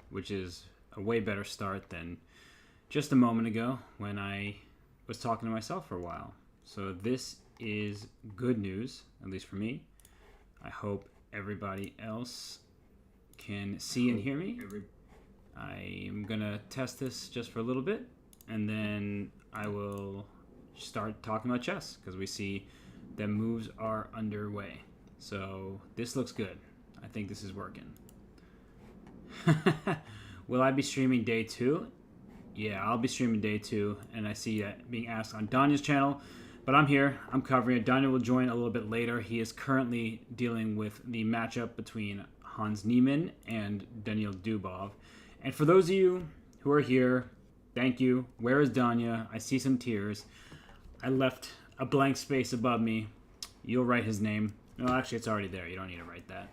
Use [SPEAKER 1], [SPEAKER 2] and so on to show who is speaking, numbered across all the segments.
[SPEAKER 1] which is a way better start than just a moment ago when I was talking to myself for a while. So this is good news, at least for me. I hope everybody else can see and hear me. I am going to test this just for a little bit, and then I will start talking about chess because we see that moves are underway. So this looks good. I think this is working. Will I be streaming day 2? Yeah, I'll be streaming day 2, and I see that being asked on Danya's channel. But I'm here. I'm covering it. Danya will join a little bit later. He is currently dealing with the matchup between Hans Niemann and Daniil Dubov. And for those of you who are here, thank you. Where is Danya? I see some tears. I left a blank space above me. You'll write his name. No, actually, it's already there. You don't need to write that.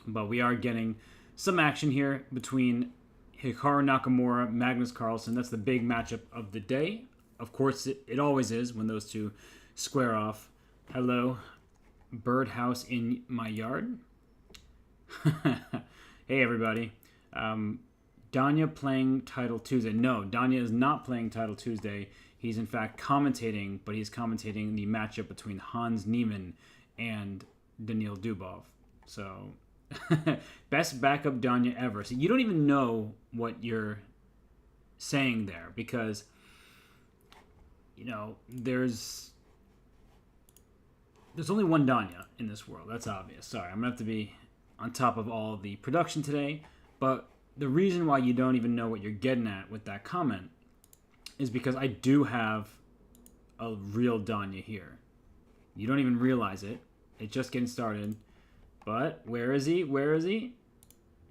[SPEAKER 1] But we are getting some action here between Hikaru Nakamura, Magnus Carlsen. That's the big matchup of the day. Of course, it always is when those two square off. Hello, birdhouse in my yard. Hey, everybody. Danya playing Title Tuesday. No, Danya is not playing Title Tuesday. He's, in fact, commentating, but he's commentating the matchup between Hans Niemann and Daniil Dubov. So, best backup Danya ever. So you don't even know what you're saying there because... You know, there's only one Danya in this world. That's obvious. Sorry, I'm going to have to be on top of all the production today. But the reason why you don't even know what you're getting at with that comment is because I do have a real Danya here. You don't even realize it. It's just getting started. But where is he? Where is he?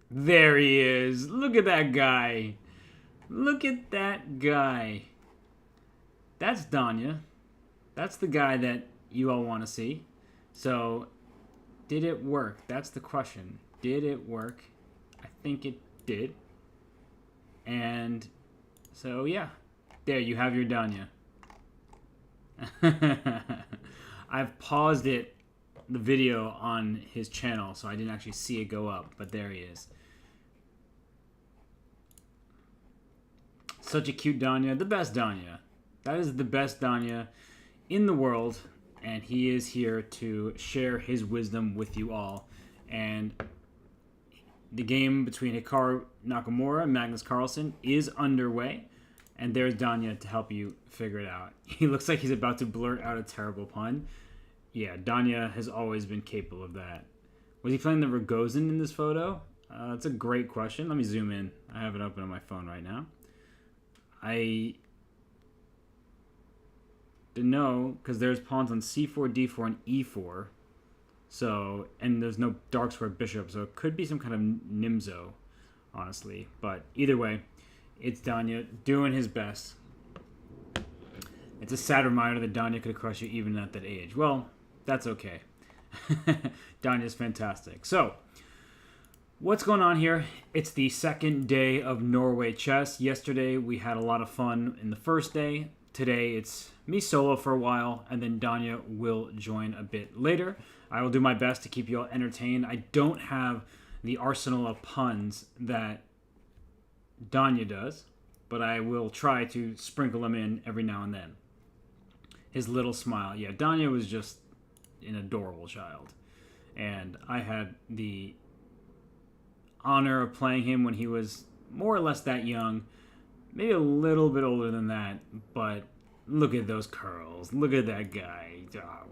[SPEAKER 1] There he is. Look at that guy. Look at that guy. That's Danya. That's the guy that you all want to see. So, did it work? That's the question. Did it work? I think it did. And so, yeah. There, you have your Danya. I've paused the video on his channel, so I didn't actually see it go up. But there he is. Such a cute Danya. The best Danya. That is the best Danya in the world, and he is here to share his wisdom with you all. And the game between Hikaru Nakamura and Magnus Carlsen is underway, and there's Danya to help you figure it out. He looks like he's about to blurt out a terrible pun. Yeah, Danya has always been capable of that. Was he playing the Rogozin in this photo? That's a great question. Let me zoom in. I have it open on my phone right now. I to know because there's pawns on c4, d4, and e4. So, and there's no dark square bishop, so it could be some kind of Nimzo, honestly. But either way, it's Danya doing his best. It's a sad reminder that Danya could have crushed you even at that age. Well, that's okay. Danya's fantastic. So, what's going on here? It's the second day of Norway chess. Yesterday, we had a lot of fun in the first day. Today, it's me solo for a while, and then Danya will join a bit later. I will do my best to keep you all entertained. I don't have the arsenal of puns that Danya does, but I will try to sprinkle them in every now and then. His little smile. Yeah, Danya was just an adorable child. And I had the honor of playing him when he was more or less that young. Maybe a little bit older than that, but look at those curls. Look at that guy. Oh.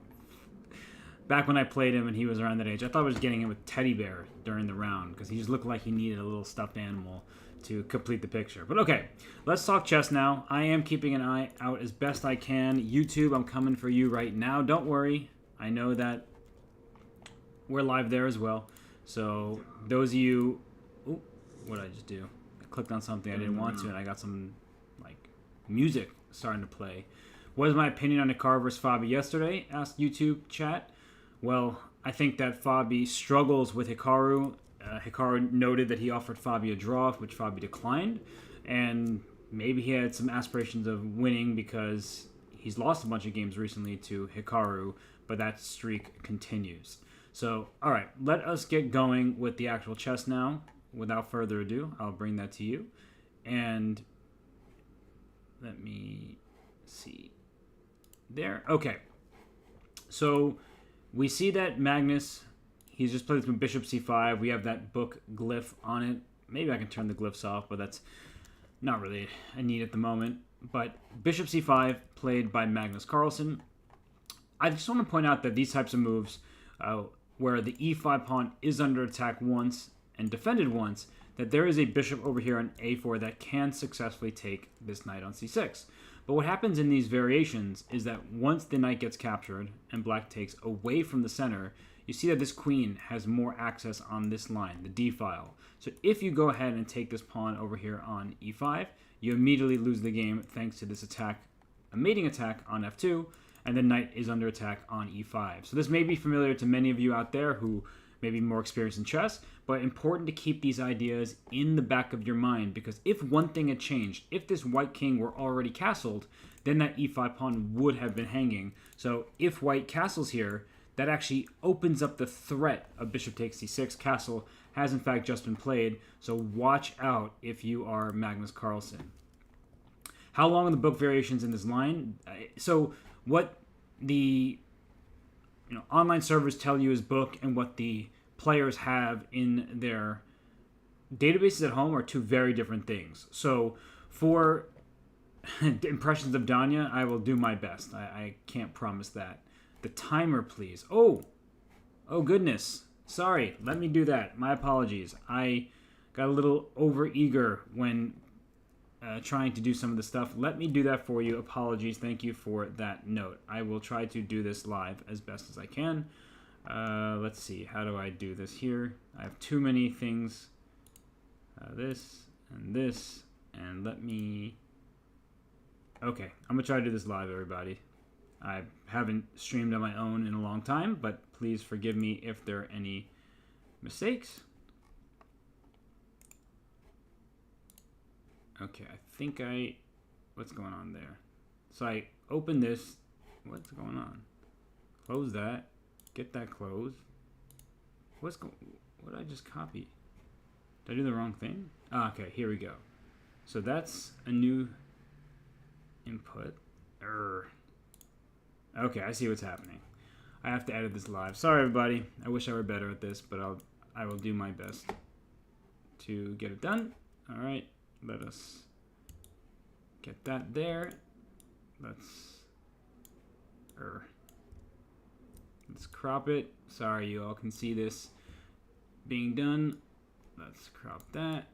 [SPEAKER 1] Back when I played him and he was around that age, I thought I was getting him with Teddy Bear during the round because he just looked like he needed a little stuffed animal to complete the picture. But okay, let's talk chess now. I am keeping an eye out as best I can. YouTube, I'm coming for you right now. Don't worry. I know that we're live there as well. So those of you... Ooh, what did I just do? Clicked on something I didn't want to, and I got some music starting to play. What is my opinion on Hikaru versus Fabi yesterday? Asked YouTube chat. Well, I think that Fabi struggles with Hikaru. Hikaru noted that he offered Fabi a draw, which Fabi declined, and maybe he had some aspirations of winning because he's lost a bunch of games recently to Hikaru, but that streak continues. So, all right, let us get going with the actual chess now. without further ado, I'll bring that to you. And let me see. There. Okay. So we see that Magnus, he's just played with bishop c5. We have that book glyph on it. Maybe I can turn the glyphs off, but that's not really a need at the moment. But bishop c5 played by Magnus Carlsen. I just want to point out that these types of moves, where the e5 pawn is under attack once and defended once, that there is a bishop over here on a4 that can successfully take this knight on c6. But what happens in these variations is that once the knight gets captured and black takes away from the center, you see that this queen has more access on this line, the d file. So if you go ahead and take this pawn over here on e5, you immediately lose the game thanks to this attack, a mating attack on f2, and the knight is under attack on e5. So this may be familiar to many of you out there who may be more experienced in chess, but important to keep these ideas in the back of your mind, because if one thing had changed, if this white king were already castled, then that e5 pawn would have been hanging. So if white castles here, that actually opens up the threat of bishop takes c6. Castle has in fact just been played, so watch out if you are Magnus Carlsen. How long are the book variations in this line? So what the online servers tell you is book, and what the players have in their databases at home are two very different things. So for impressions of Danya, I will do my best. I can't promise that. The timer, please. Oh goodness. Sorry, let me do that. My apologies. I got a little over-eager when trying to do some of the stuff. Let me do that for you. Apologies. Thank you for that note. I will try to do this live as best as I can. Let's see. How do I do this here? I have too many things. This, and let me... Okay, I'm going to try to do this live, everybody. I haven't streamed on my own in a long time, but please forgive me if there are any mistakes. Okay, I think what's going on there? So I open this. What's going on? Close that. Get that closed. What did I just copy? Did I do the wrong thing? Okay, here we go. So that's a new input. Okay, I see what's happening. I have to edit this live. Sorry, everybody. I wish I were better at this, but I will do my best to get it done. All right. Let us get that there. Let's crop it. Sorry, you all can see this being done. Let's crop that.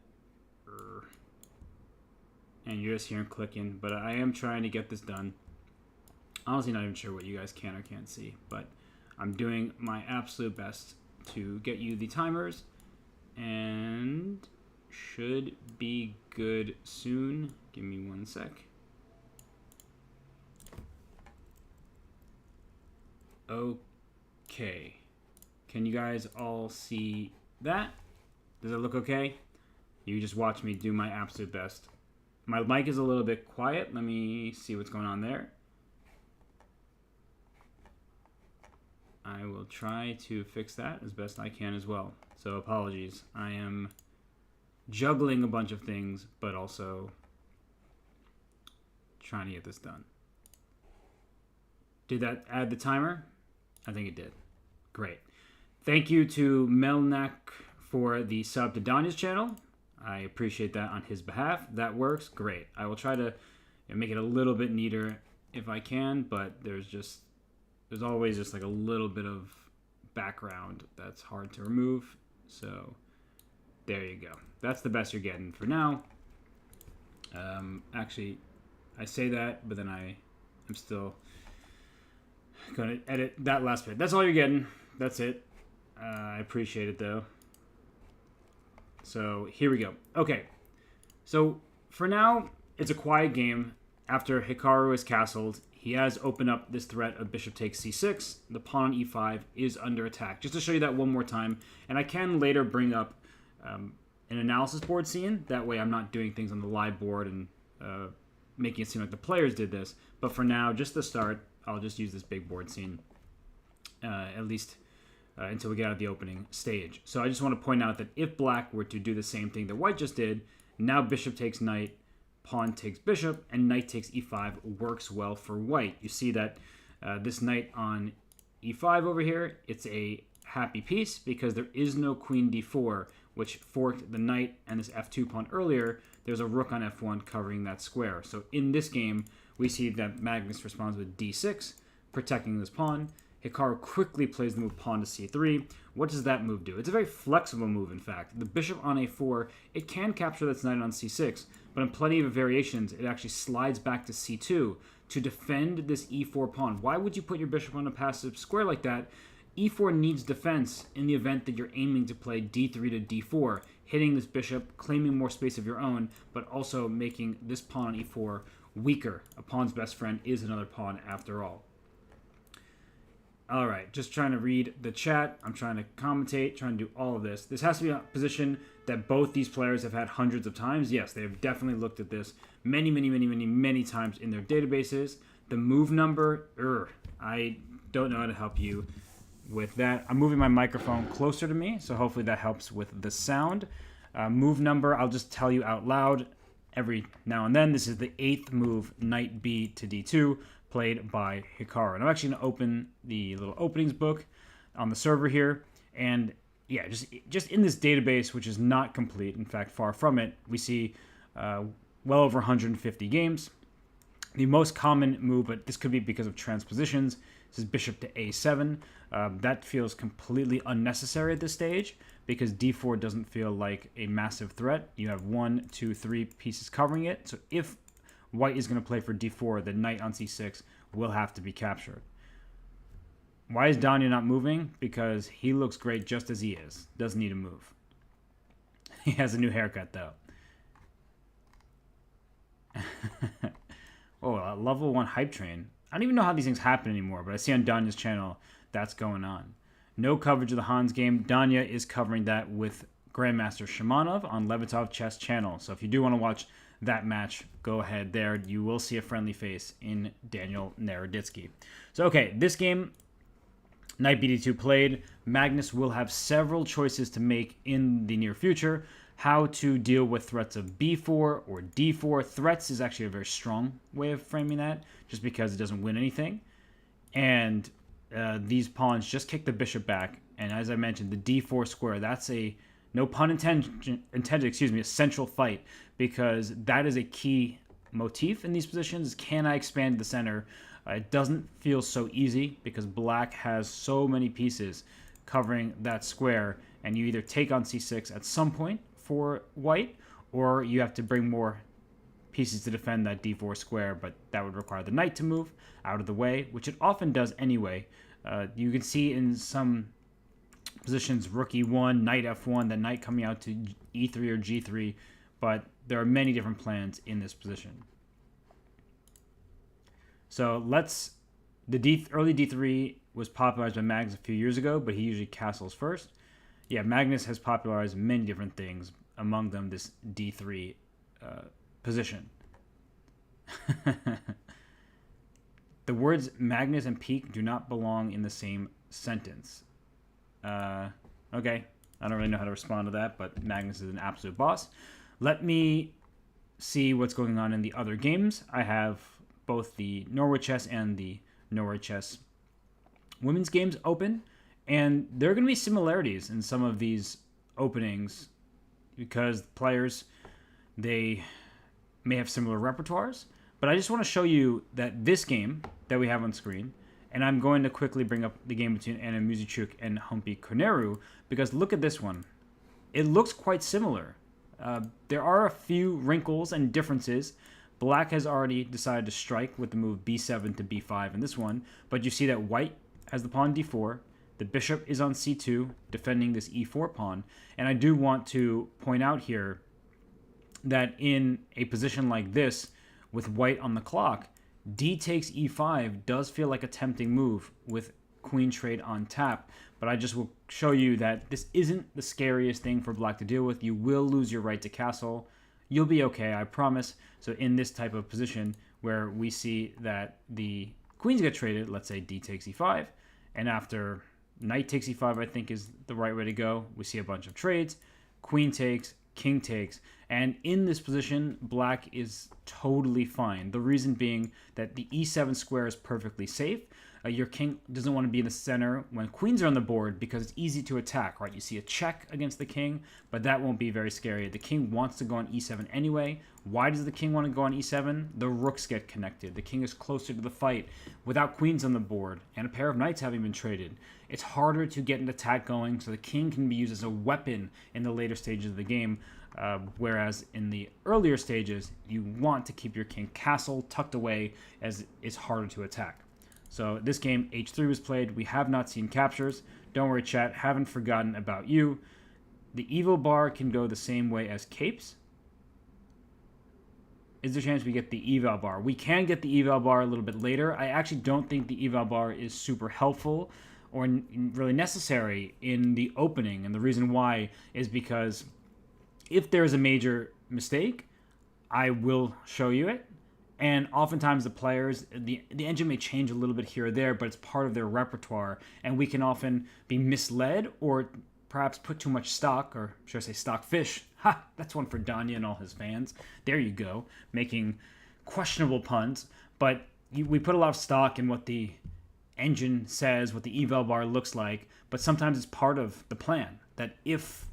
[SPEAKER 1] And you're just hearing clicking, but I am trying to get this done. Honestly, not even sure what you guys can or can't see, but I'm doing my absolute best to get you the timers, and should be good soon. Give me 1 sec. Okay. Can you guys all see that? Does it look okay? You just watch me do my absolute best. My mic is a little bit quiet. Let me see what's going on there. I will try to fix that as best I can as well. So apologies. I am juggling a bunch of things, but also trying to get this done. Did that add the timer? I think it did. Great. Thank you to Melnak for the sub to Danya's channel. I appreciate that on his behalf. That works. Great. I will try to make it a little bit neater if I can, but there's always just like a little bit of background that's hard to remove. So there you go. That's the best you're getting for now. Actually, I say that, but then I'm still going to edit that last bit. That's all you're getting. That's it. I appreciate it, though. So here we go. Okay. So for now, it's a quiet game. After Hikaru is castled, he has opened up this threat of bishop takes c6. The pawn on e5 is under attack. Just to show you that one more time. And I can later bring up an analysis board scene. That way I'm not doing things on the live board and making it seem like the players did this. But for now, just to start, I'll just use this big board scene. At least until we get out of the opening stage. So I just want to point out that if black were to do the same thing that white just did, now bishop takes knight, pawn takes bishop, and knight takes e5 works well for white. You see that this knight on e5 over here, it's a happy piece because there is no queen d4, which forked the knight and this f2 pawn earlier. There's a rook on f1 covering that square. So in this game, we see that Magnus responds with d6, protecting this pawn. Hikaru quickly plays the move pawn to c3. What does that move do? It's a very flexible move, in fact. The bishop on a4, it can capture this knight on c6, but in plenty of variations, it actually slides back to c2 to defend this e4 pawn. Why would you put your bishop on a passive square like that? e4 needs defense in the event that you're aiming to play d3 to d4, hitting this bishop, claiming more space of your own, but also making this pawn on e4 weaker. A pawn's best friend is another pawn after all. All right, just trying to read the chat. I'm trying to commentate, trying to do all of this. This has to be a position that both these players have had hundreds of times. Yes, they have definitely looked at this many times in their databases. The move number, I don't know how to help you with that. I'm moving my microphone closer to me, so hopefully that helps with the sound. Move number, I'll just tell you out loud every now and then. This is the 8th move, knight b to d2, played by Hikaru. And I'm actually going to open the little openings book on the server here. And yeah, just in this database, which is not complete, in fact, far from it, we see well over 150 games. The most common move, but this could be because of transpositions, this is bishop to a7. That feels completely unnecessary at this stage because d4 doesn't feel like a massive threat. You have 1, 2, 3 pieces covering it. So if white is going to play for d4, the knight on c6 will have to be captured. Why is Danya not moving? Because he looks great just as he is. Doesn't need to move. He has a new haircut, though. Oh, a level 1 hype train. I don't even know how these things happen anymore, but I see on Danya's channel that's going on. No coverage of the Hans game. Danya is covering that with Grandmaster Shamanov on Levitov Chess channel. So if you do want to watch that match, go ahead there. You will see a friendly face in Daniel Naroditsky. So, okay, this game, knight bd2 played. Magnus will have several choices to make in the near future. How to deal with threats of b4 or d4. Threats is actually a very strong way of framing that, just because it doesn't win anything. And these pawns just kick the bishop back. And as I mentioned, the d4 square, that's a, no pun intended, a central fight, because that is a key motif in these positions. Can I expand the center? It doesn't feel so easy because black has so many pieces covering that square, and you either take on c6 at some point for white, or you have to bring more pieces to defend that d4 square, but that would require the knight to move out of the way, which it often does anyway. You can see in some positions, rook e1, knight f1, the knight coming out to e3 or g3, but there are many different plans in this position. So early d3 was popularized by Magnus a few years ago, but he usually castles first. Yeah, Magnus has popularized many different things, among them this d3 position. The words Magnus and peak do not belong in the same sentence. Okay, I don't really know how to respond to that, but Magnus is an absolute boss. Let me see what's going on in the other games. I have both the Norway Chess and the Norway Chess women's games open, and there are going to be similarities in some of these openings because players, they may have similar repertoires, but I just want to show you that this game that we have on screen, and I'm going to quickly bring up the game between Anna Muzichuk and Humpy Koneru, because look at this one. It looks quite similar. There are a few wrinkles and differences. Black has already decided to strike with the move b7 to b5 in this one, but you see that white has the pawn d4. The bishop is on c2, defending this e4 pawn. And I do want to point out here that in a position like this, with white on the clock, d takes e5 does feel like a tempting move with queen trade on tap. But I just will show you that this isn't the scariest thing for black to deal with. You will lose your right to castle. You'll be okay, I promise. So in this type of position where we see that the queens get traded, let's say d takes e5, and after Knight takes e5, I think, is the right way to go. We see a bunch of trades. Queen takes, king takes. And in this position, black is totally fine. The reason being that the e7 square is perfectly safe. Your king doesn't want to be in the center when queens are on the board because it's easy to attack, right? You see a check against the king, but that won't be very scary. The king wants to go on e7 anyway. Why does the king want to go on e7? The rooks get connected. The king is closer to the fight without queens on the board and a pair of knights having been traded. It's harder to get an attack going, so the king can be used as a weapon in the later stages of the game, whereas in the earlier stages, you want to keep your king castle tucked away as it's harder to attack. So this game, h3 was played. We have not seen captures. Don't worry, chat. Haven't forgotten about you. The evil bar can go the same way as capes. Is there a chance we get the eval bar? We can get the eval bar a little bit later. I actually don't think the eval bar is super helpful or really necessary in the opening. And the reason why is because if there is a major mistake, I will show you it. And oftentimes the players, the engine may change a little bit here or there, but it's part of their repertoire. And we can often be misled or perhaps put too much stock, or should I say stockfish. Ha! That's one for Danya and all his fans. There you go, making questionable puns. But we put a lot of stock in what the engine says, what the eval bar looks like. But sometimes it's part of the plan, that if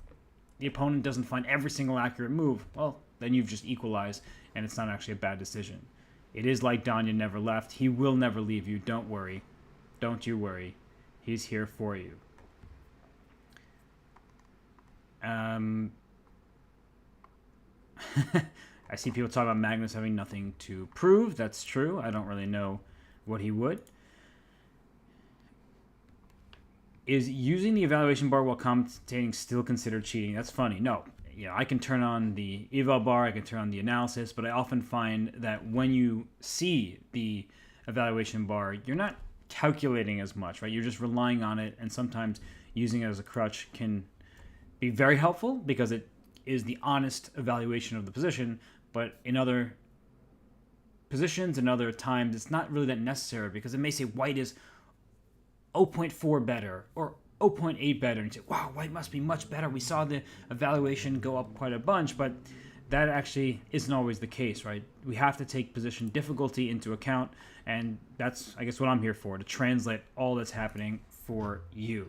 [SPEAKER 1] the opponent doesn't find every single accurate move, well, then you've just equalized, and it's not actually a bad decision. It is like Danya never left. He will never leave you. Don't worry. Don't you worry. He's here for you. I see people talk about Magnus having nothing to prove. That's true. I don't really know what he would. Is using the evaluation bar while commentating still considered cheating? That's funny. No. I can turn on the eval bar, I can turn on the analysis, but I often find that when you see the evaluation bar, you're not calculating as much, right? You're just relying on it, and sometimes using it as a crutch can be very helpful because it is the honest evaluation of the position, but in other positions and other times, it's not really that necessary because it may say white is 0.4 better or 0.8 better, and you say, wow, white must be much better. We saw the evaluation go up quite a bunch, but that actually isn't always the case, right? We have to take position difficulty into account, and that's, I guess, what I'm here for, to translate all that's happening for you.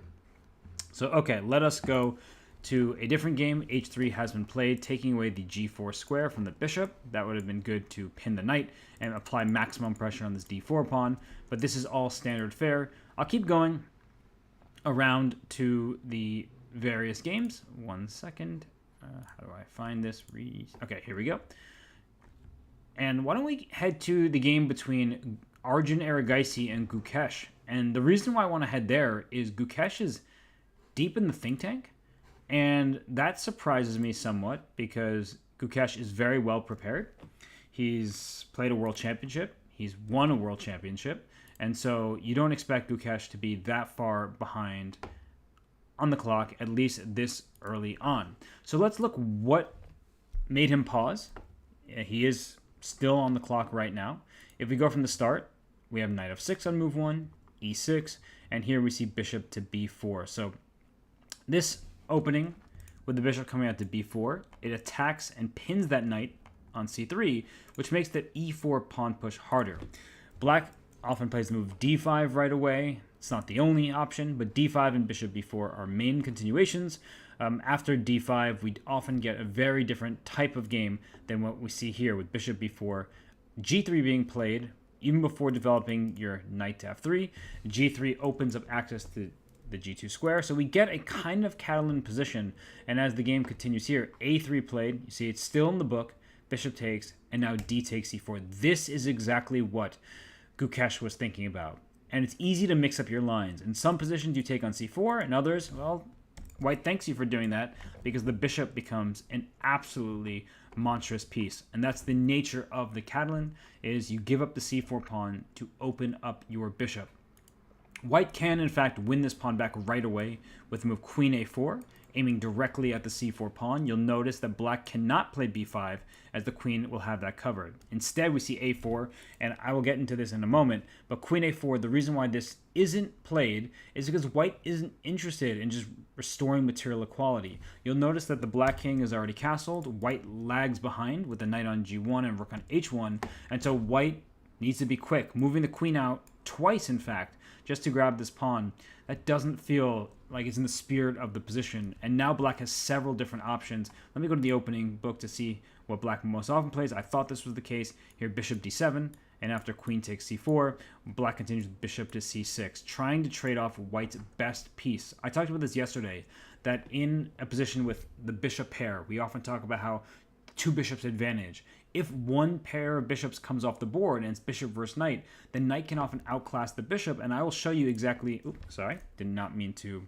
[SPEAKER 1] So, okay, let us go to a different game. h3 has been played, taking away the g4 square from the bishop. That would have been good to pin the knight and apply maximum pressure on this d4 pawn, but this is all standard fare. I'll keep going around to the various games. 1 second. How do I find this? Okay, here we go. And why don't we head to the game between Arjun Erigaisi and Gukesh? And the reason why I want to head there is Gukesh is deep in the think tank, and that surprises me somewhat because Gukesh is very well prepared. He's played a world championship. He's won a world championship. And so you don't expect Gukesh to be that far behind on the clock, at least this early on. So let's look what made him pause. He is still on the clock right now. If we go from the start, we have knight f6 on move 1, e6, and here we see bishop to b4. So this opening with the bishop coming out to b4, it attacks and pins that knight on c3, which makes that e4 pawn push harder. Black often plays the move d5 right away. It's not the only option, but d5 and bishop b4 are main continuations. After d5, we often get a very different type of game than what we see here with bishop b4, g3 being played even before developing your knight to f3. g3 opens up access to the g2 square, so we get a kind of Catalan position. And as the game continues here, a3 played. You see it's still in the book. Bishop takes, and now d takes c4. This is exactly what Gukesh was thinking about. And it's easy to mix up your lines. In some positions you take on c4, and others, well, white thanks you for doing that because the bishop becomes an absolutely monstrous piece. And that's the nature of the Catalan, is you give up the c4 pawn to open up your bishop. White can, in fact, win this pawn back right away with the move queen a4. aiming directly at the c4 pawn. You'll notice that black cannot play b5 as the queen will have that covered. Instead, we see a4, and I will get into this in a moment, but queen a4, the reason why this isn't played is because white isn't interested in just restoring material equality. You'll notice that the black king is already castled, white lags behind with the knight on g1 and rook on h1, and so white needs to be quick, moving the queen out twice, in fact, just to grab this pawn. That doesn't feel like it's in the spirit of the position. And now black has several different options. Let me go to the opening book to see what black most often plays. I thought this was the case. Here, bishop d7, and after queen takes c4, black continues with bishop to c6, trying to trade off white's best piece. I talked about this yesterday, that in a position with the bishop pair, we often talk about how two bishops advantage. If one pair of bishops comes off the board and it's bishop versus knight, the knight can often outclass the bishop, and I will show you exactly... Oops, sorry, did not mean to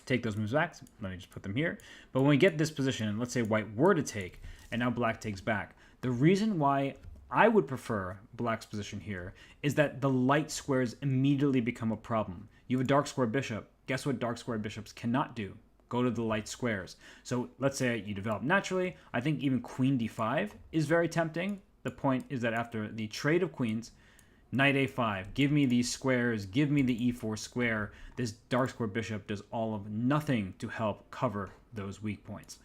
[SPEAKER 1] take those moves back. Let me just put them here. But when we get this position, let's say white were to take, and now black takes back. The reason why I would prefer black's position here is that the light squares immediately become a problem. You have a dark square bishop. Guess what dark square bishops cannot do? Go to the light squares. So let's say you develop naturally. I think even queen d5 is very tempting. The point is that after the trade of queens, knight a5, give me these squares, give me the e4 square. This dark square bishop does all of nothing to help cover those weak points.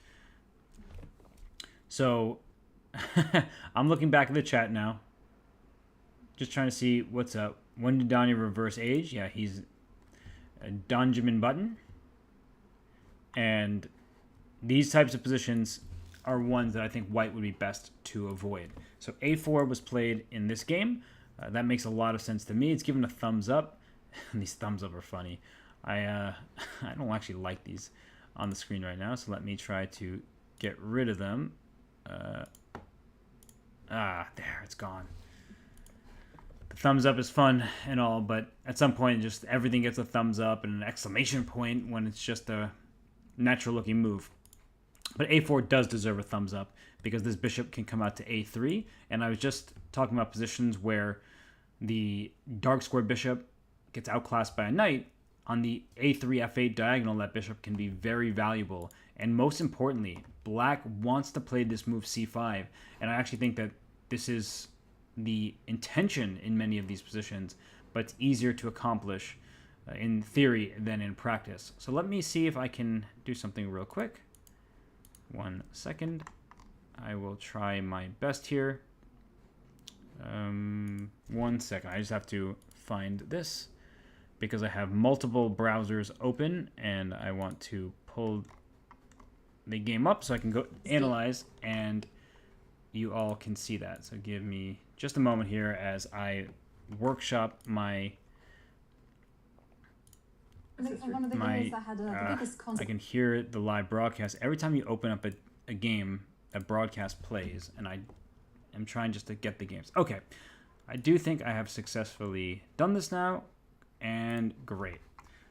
[SPEAKER 1] So I'm looking back at the chat now, just trying to see what's up. When did Danya reverse age? Yeah, he's a Donjamin Button. And these types of positions are ones that I think white would be best to avoid. So a4 was played in this game. That makes a lot of sense to me. It's given a thumbs up. These thumbs up are funny. I don't actually like these on the screen right now, so let me try to get rid of them. There, it's gone. The thumbs up is fun and all, but at some point just everything gets a thumbs up and an exclamation point when it's just a natural looking move. But a4 does deserve a thumbs up because this bishop can come out to a3, and I was just talking about positions where the dark square bishop gets outclassed by a knight. On the a3 f8 diagonal, that bishop can be very valuable, and most importantly, black wants to play this move c5, and I actually think that this is the intention in many of these positions, but it's easier to accomplish in theory than in practice. So let me see if I can do something real quick. 1 second. I will try my best here. 1 second. I just have to find this because I have multiple browsers open and I want to pull the game up so I can go analyze and you all can see that. So give me just a moment here as I workshop my I can hear the live broadcast. Every time you open up a game, that broadcast plays, and I am trying just to get the games. Okay, I do think I have successfully done this now, and great.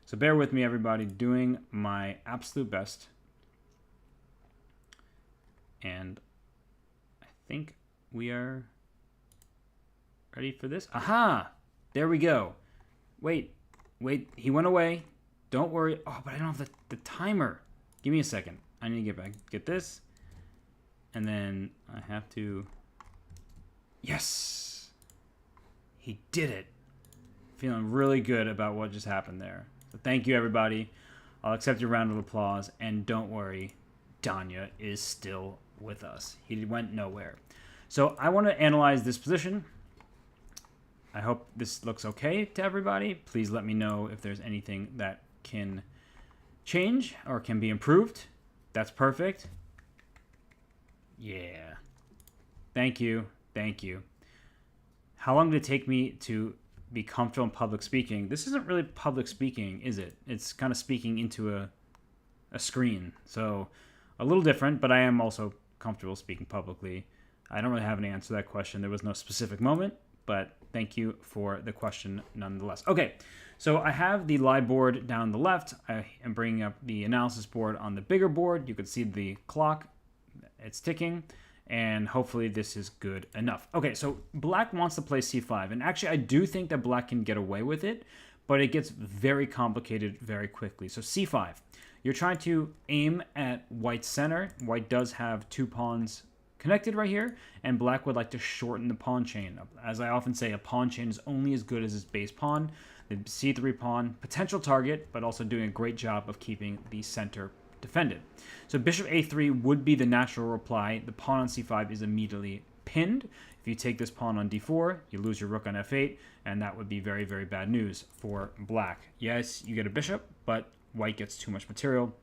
[SPEAKER 1] So bear with me, everybody, doing my absolute best. And I think we are ready for this. Aha! There we go. Wait, he went away. Don't worry. Oh, but I don't have the timer. Give me a second. I need to get back. Get this. And then I have to... Yes! He did it. Feeling really good about what just happened there. So thank you, everybody. I'll accept your round of applause. And don't worry, Danya is still with us. He went nowhere. So I want to analyze this position. I hope this looks okay to everybody. Please let me know if there's anything that can change or can be improved. That's perfect. Yeah. Thank you. Thank you. How long did it take me to be comfortable in public speaking? This isn't really public speaking, is it? It's kind of speaking into a screen. So a little different, but I am also comfortable speaking publicly. I don't really have an answer to that question. There was no specific moment, but thank you for the question nonetheless. Okay, so I have the live board down the left. I am bringing up the analysis board on the bigger board. You can see the clock. It's ticking, and hopefully this is good enough. Okay, so black wants to play c5, and actually I do think that black can get away with it, but it gets very complicated very quickly. So c5. you're trying to aim at white's center. White does have 2 pawns connected right here, and black would like to shorten the pawn chain. As I often say, a pawn chain is only as good as its base pawn. The c3 pawn, potential target, but also doing a great job of keeping the center defended. So bishop a3 would be the natural reply. The pawn on c5 is immediately pinned. If you take this pawn on d4, you lose your rook on f8, and that would be very, very bad news for black. Yes, you get a bishop, but white gets too much material.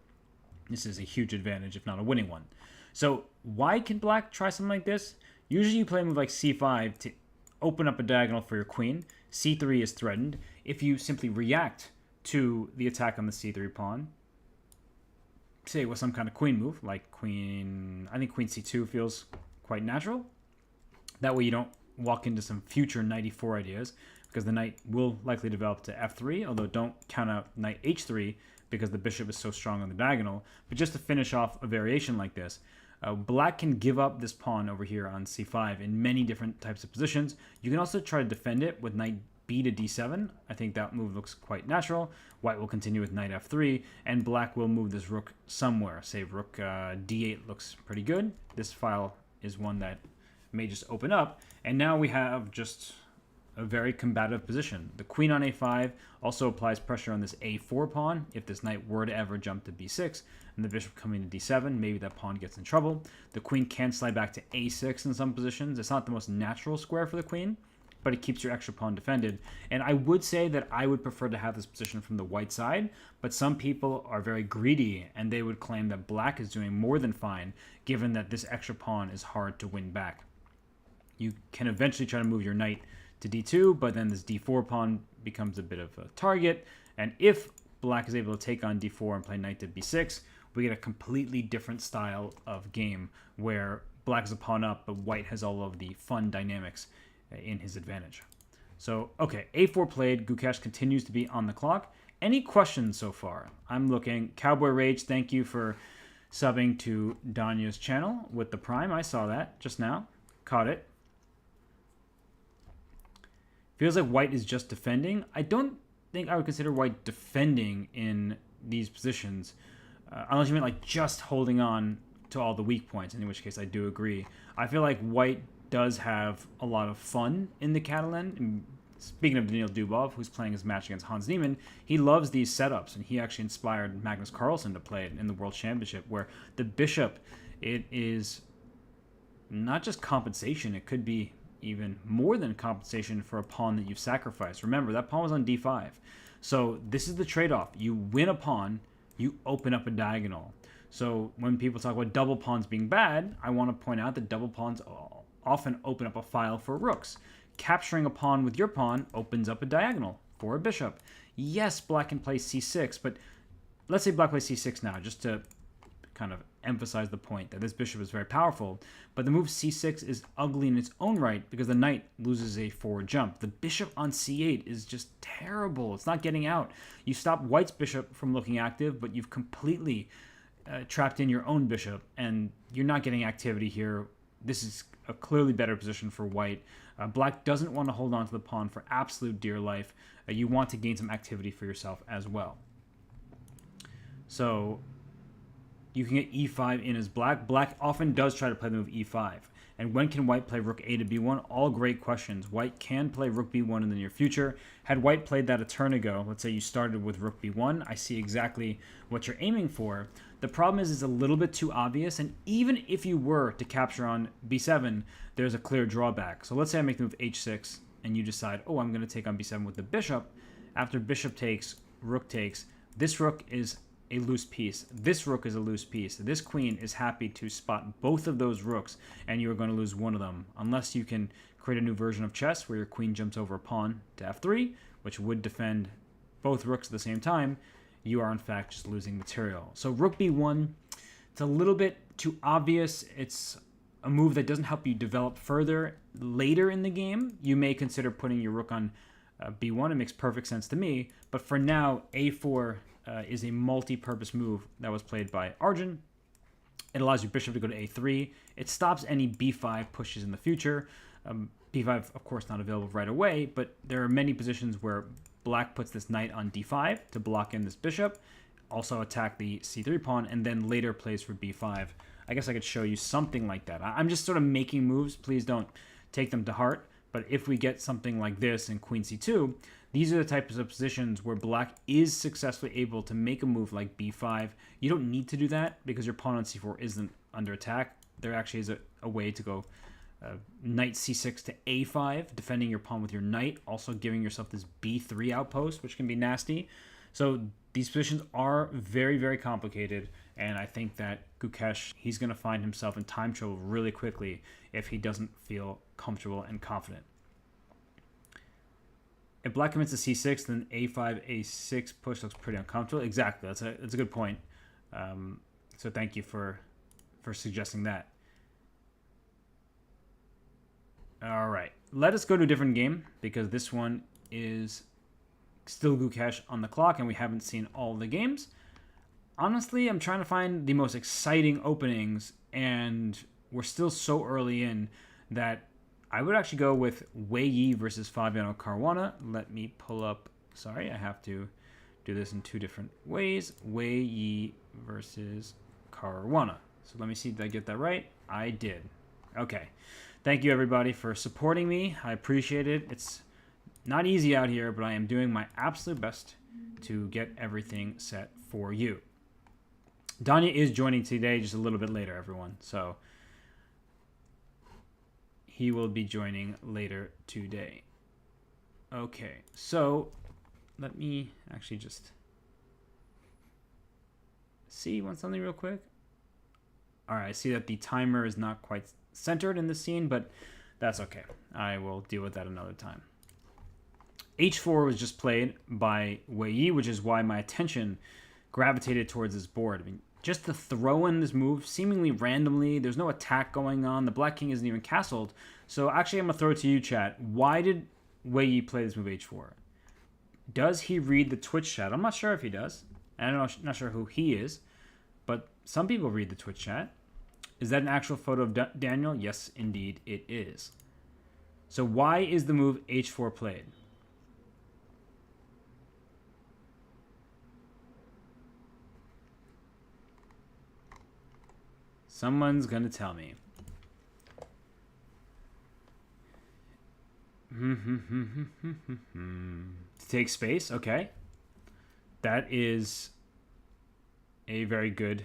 [SPEAKER 1] This is a huge advantage, if not a winning one. So why can black try something like this? Usually you play a move like c5 to open up a diagonal for your queen. c3 is threatened. If you simply react to the attack on the c3 pawn, say with some kind of queen move, like I think queen c2 feels quite natural. That way you don't walk into some future knight e4 ideas, because the knight will likely develop to f3, although don't count out knight h3 because the bishop is so strong on the diagonal. But just to finish off a variation like this, black can give up this pawn over here on c5 in many different types of positions. You can also try to defend it with knight b to d7. I think that move looks quite natural. White will continue with knight f3, and black will move this rook somewhere. Say rook d8 looks pretty good. This file is one that may just open up, and now we have just a very combative position. The queen on a5 also applies pressure on this a4 pawn. If this knight were to ever jump to b6 and the bishop coming to d7, maybe that pawn gets in trouble. The queen can slide back to a6 in some positions. It's not the most natural square for the queen, but it keeps your extra pawn defended. And I would say that I would prefer to have this position from the white side, but some people are very greedy and they would claim that black is doing more than fine, given that this extra pawn is hard to win back. You can eventually try to move your knight to d2, but then this d4 pawn becomes a bit of a target. And if black is able to take on d4 and play knight to b6, we get a completely different style of game where black is a pawn up, but white has all of the fun dynamics in his advantage. So, okay, a4 played. Gukesh continues to be on the clock. Any questions so far? I'm looking. Cowboy Rage, thank you for subbing to Danya's channel with the Prime. I saw that just now. Caught it. Feels like white is just defending. I don't think I would consider white defending in these positions, unless you meant like just holding on to all the weak points, in which case I do agree. I feel like white does have a lot of fun in the Catalan. And speaking of Daniil Dubov, who's playing his match against Hans Niemann, he loves these setups, and he actually inspired Magnus Carlsen to play it in the World Championship, where the bishop, it is not just compensation, it could be even more than compensation for a pawn that you've sacrificed. Remember, that pawn was on d5. So this is the trade-off. You win a pawn, you open up a diagonal. So when people talk about double pawns being bad, I want to point out that double pawns often open up a file for rooks. Capturing a pawn with your pawn opens up a diagonal for a bishop. Yes, black can play c6, but let's say black plays c6 now, just to kind of emphasize the point that this bishop is very powerful. But the move c6 is ugly in its own right because the knight loses a forward jump. The bishop on c8 is just terrible. It's not getting out. You stop white's bishop from looking active, but you've completely trapped in your own bishop, and you're not getting activity here. This is a clearly better position for white. Black doesn't want to hold on to the pawn for absolute dear life. You want to gain some activity for yourself as well. So you can get e5 in as black. Black often does try to play the move e5. And when can white play rook a to b1? All great questions. White can play rook b1 in the near future. Had white played that a turn ago, let's say you started with rook b1, I see exactly what you're aiming for. The problem is it's a little bit too obvious, and even if you were to capture on b7, there's a clear drawback. So let's say I make the move h6, and you decide, oh, I'm going to take on b7 with the bishop. After bishop takes, rook takes, this rook is a loose piece. This rook is a loose piece. This queen is happy to spot both of those rooks, and you're going to lose one of them, unless you can create a new version of chess where your queen jumps over a pawn to f3, which would defend both rooks at the same time. You are, in fact, just losing material. So rook b1, it's a little bit too obvious. It's a move that doesn't help you develop further. Later in the game, you may consider putting your rook on b1. It makes perfect sense to me. But for now, a4 is a multi-purpose move that was played by Arjun. It allows your bishop to go to a3. It stops any b5 pushes in the future. b5, of course, not available right away, but there are many positions where black puts this knight on d5 to block in this bishop. also attack the c3 pawn, and then later plays for b5. I guess I could show you something like that. I'm just sort of making moves. Please don't take them to heart. But if we get something like this in queen c2, these are the types of positions where black is successfully able to make a move like b5. You don't need to do that because your pawn on c4 isn't under attack. There actually is a way to go knight c6 to a5, defending your pawn with your knight, also giving yourself this b3 outpost, which can be nasty. So these positions are very, very complicated, and I think that Gukesh, he's going to find himself in time trouble really quickly if he doesn't feel comfortable and confident. If black commits to c6, then a5, a6 push looks pretty uncomfortable. Exactly, that's a good point. So thank you for suggesting that. All right, let us go to a different game because this one is still Gukesh on the clock and we haven't seen all the games. Honestly, I'm trying to find the most exciting openings and we're still so early in that I would actually go with Wei Yi versus Fabiano Caruana. Let me pull up, sorry, I have to do this in two different ways. Wei Yi versus Caruana. So let me see, did I get that right? I did. Okay. Thank you, everybody, for supporting me. I appreciate it. It's not easy out here, but I am doing my absolute best to get everything set for you. Danya is joining today just a little bit later, everyone. So he will be joining later today. Okay, so let me actually just see something real quick. All right, I see that the timer is not quite centered in the scene, but that's okay. I will deal with that another time. H4 was just played by Wei Yi, which is why my attention gravitated towards this board. I mean, just to throw in this move seemingly randomly, there's no attack going on, the black king isn't even castled. So actually I'm going to throw it to you, chat. Why did Wei Yi play this move H4? Does he read the Twitch chat? I'm not sure if he does. I'm not sure who he is, but some people read the Twitch chat. Is that an actual photo of Daniel? Yes, indeed, it is. So why is the move H4 played? Someone's going to tell me. To take space, okay. That is a very good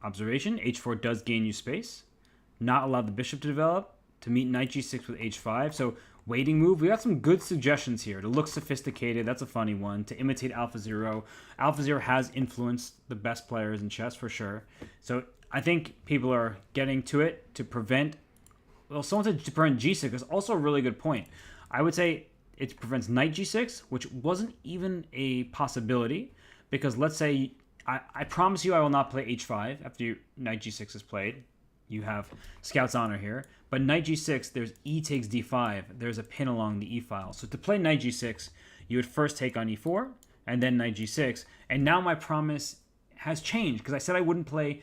[SPEAKER 1] observation. H4 does gain you space. Not allow the bishop to develop. To meet knight g6 with h5. So waiting move. We got some good suggestions here. To look sophisticated. That's a funny one. To imitate AlphaZero. AlphaZero has influenced the best players in chess for sure. So I think people are getting to it to prevent... Well, someone said to prevent g6 is also a really good point. I would say it prevents knight g6, which wasn't even a possibility. Because let's say... I promise you I will not play h5 after knight g6 is played. You have Scout's Honor here. But knight g6, there's e takes d5. There's a pin along the e file. So to play knight g6, you would first take on e4, and then knight g6. And now my promise has changed, because I said I wouldn't play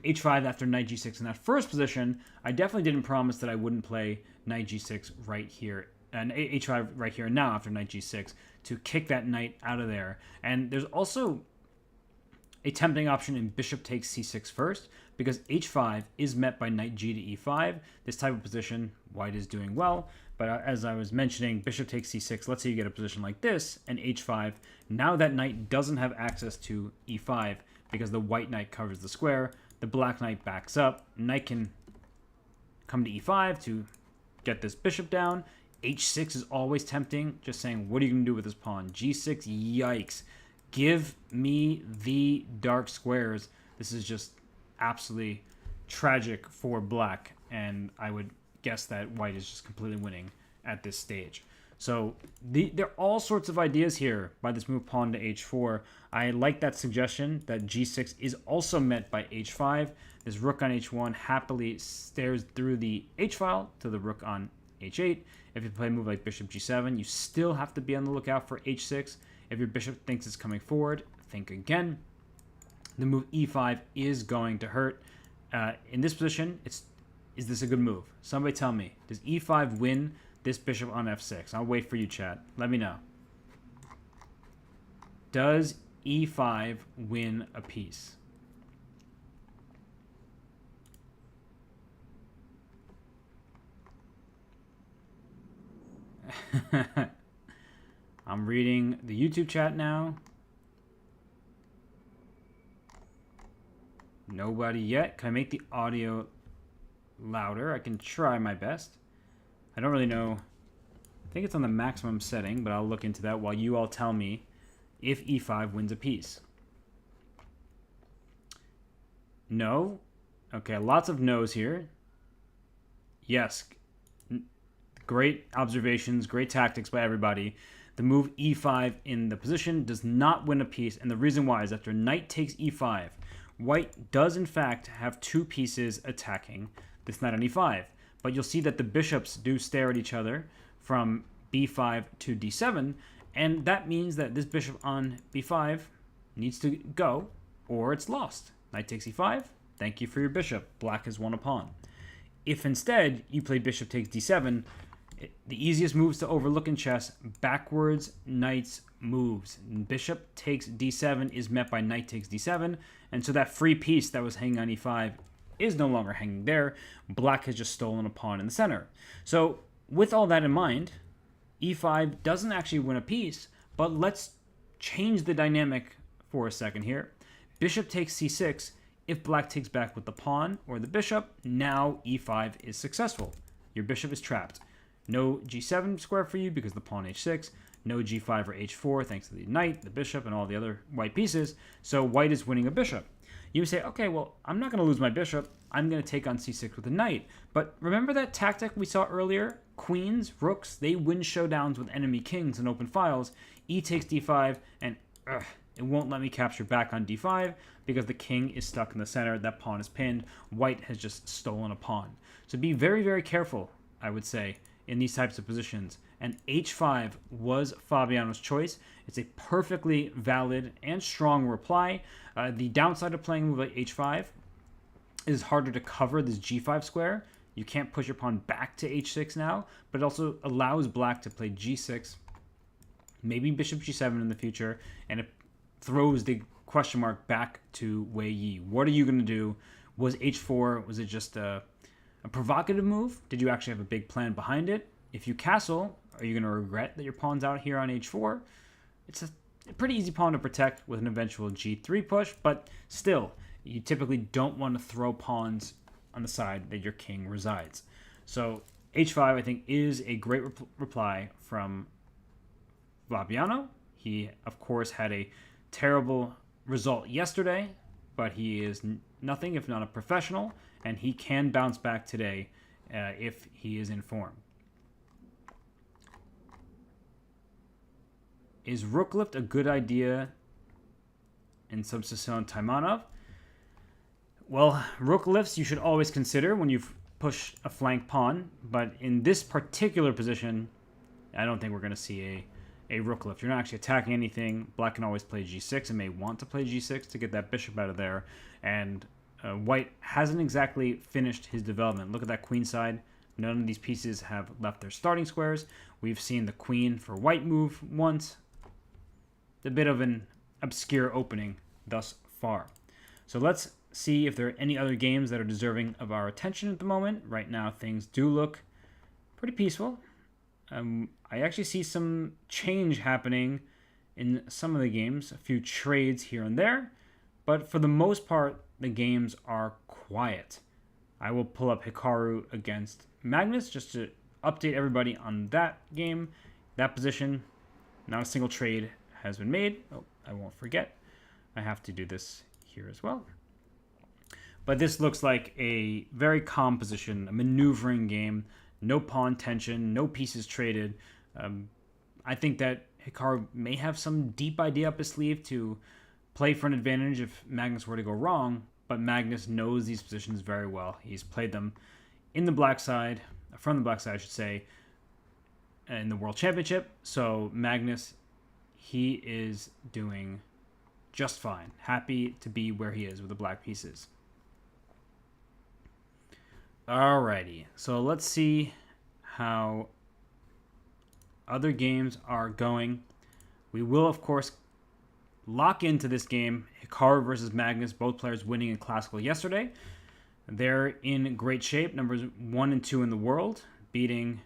[SPEAKER 1] h5 after knight g6 in that first position. I definitely didn't promise that I wouldn't play knight g6 right here, and h5 right here and now after knight g6, to kick that knight out of there. And there's also a tempting option in bishop takes c6 first, because h5 is met by knight g to e5. This type of position, white is doing well, but as I was mentioning, bishop takes c6, let's say you get a position like this, and h5, now that knight doesn't have access to e5, because the white knight covers the square, the black knight backs up, knight can come to e5 to get this bishop down, h6 is always tempting, just saying, what are you going to do with this pawn? g6, yikes. Give me the dark squares. This is just absolutely tragic for black, and I would guess that white is just completely winning at this stage. So there are all sorts of ideas here by this move pawn to h4. I like that suggestion that g6 is also met by h5. This rook on h1 happily stares through the h-file to the rook on h8. If you play a move like bishop g7, you still have to be on the lookout for h6. If your bishop thinks it's coming forward, think again. The move e5 is going to hurt. In this position, is this a good move? Somebody tell me. Does e5 win this bishop on f6? I'll wait for you, chat. Let me know. Does e5 win a piece? I'm reading the YouTube chat now. Nobody yet. Can I make the audio louder? I can try my best. I don't really know. I think it's on the maximum setting, but I'll look into that while you all tell me if e5 wins a piece. No. Okay, lots of no's here. Yes. Great observations, great tactics by everybody. The move e5 in the position does not win a piece, and the reason why is after knight takes e5, white does in fact have two pieces attacking this knight on e5, but you'll see that the bishops do stare at each other from b5 to d7, and that means that this bishop on b5 needs to go, or it's lost. Knight takes e5, thank you for your bishop. Black has won a pawn. If instead you play bishop takes d7, the easiest moves to overlook in chess, backwards knights moves. Bishop takes d7 is met by knight takes d7, and so that free piece that was hanging on e5 is no longer hanging there. Black has just stolen a pawn in the center. So with all that in mind, e5 doesn't actually win a piece, but let's change the dynamic for a second here. Bishop takes c6. If black takes back with the pawn or the bishop, now e5 is successful. Your bishop is trapped. No g7 square for you because the pawn h6. No g5 or h4 thanks to the knight, the bishop, and all the other white pieces. So white is winning a bishop. You say, okay, well, I'm not going to lose my bishop. I'm going to take on c6 with a knight. But remember that tactic we saw earlier? Queens, rooks, they win showdowns with enemy kings in open files. E takes d5, and it won't let me capture back on d5 because the king is stuck in the center. That pawn is pinned. White has just stolen a pawn. So be very, very careful, I would say, in these types of positions. And h5 was Fabiano's choice. It's a perfectly valid and strong reply. The downside of playing a move like h5 is harder to cover this g5 square. You can't push your pawn back to h6 now, but it also allows black to play g6, maybe bishop g7 in the future, and it throws the question mark back to Wei Yi. What are you going to do? Was h4, was it just a provocative move? Did you actually have a big plan behind it? If you castle, are you going to regret that your pawn's out here on h4? It's a pretty easy pawn to protect with an eventual g3 push, but still, you typically don't want to throw pawns on the side that your king resides. So h5, I think, is a great reply from Fabiano. He, of course, had a terrible result yesterday, but he is nothing if not a professional, and he can bounce back today if he is in form. Is rook lift a good idea in Substation Taimanov? Well, rook lifts you should always consider when you push a flank pawn, but in this particular position, I don't think we're going to see a rook lift. You're not actually attacking anything. Black can always play g6 and may want to play g6 to get that bishop out of there, and white hasn't exactly finished his development. Look at that queen side. None of these pieces have left their starting squares. We've seen the queen for white move once. A bit of an obscure opening thus far. So let's see if there are any other games that are deserving of our attention at the moment. Right now, things do look pretty peaceful. I actually see some change happening in some of the games, a few trades here and there, but for the most part, the games are quiet. I will pull up Hikaru against Magnus just to update everybody on that game, that position. Not a single trade has been made. Oh, I won't forget. I have to do this here as well. But this looks like a very calm position, a maneuvering game. No pawn tension, no pieces traded. I think that Hikaru may have some deep idea up his sleeve to play for an advantage if Magnus were to go wrong, but Magnus knows these positions very well. He's played them in the black side, from the black side, I should say, in the World Championship. So Magnus, he is doing just fine. Happy to be where he is with the black pieces. Alrighty, so let's see how other games are going. We will, of course, lock into this game. Hikaru versus Magnus, both players winning in Classical yesterday. They're in great shape, numbers 1 and 2 in the world, beating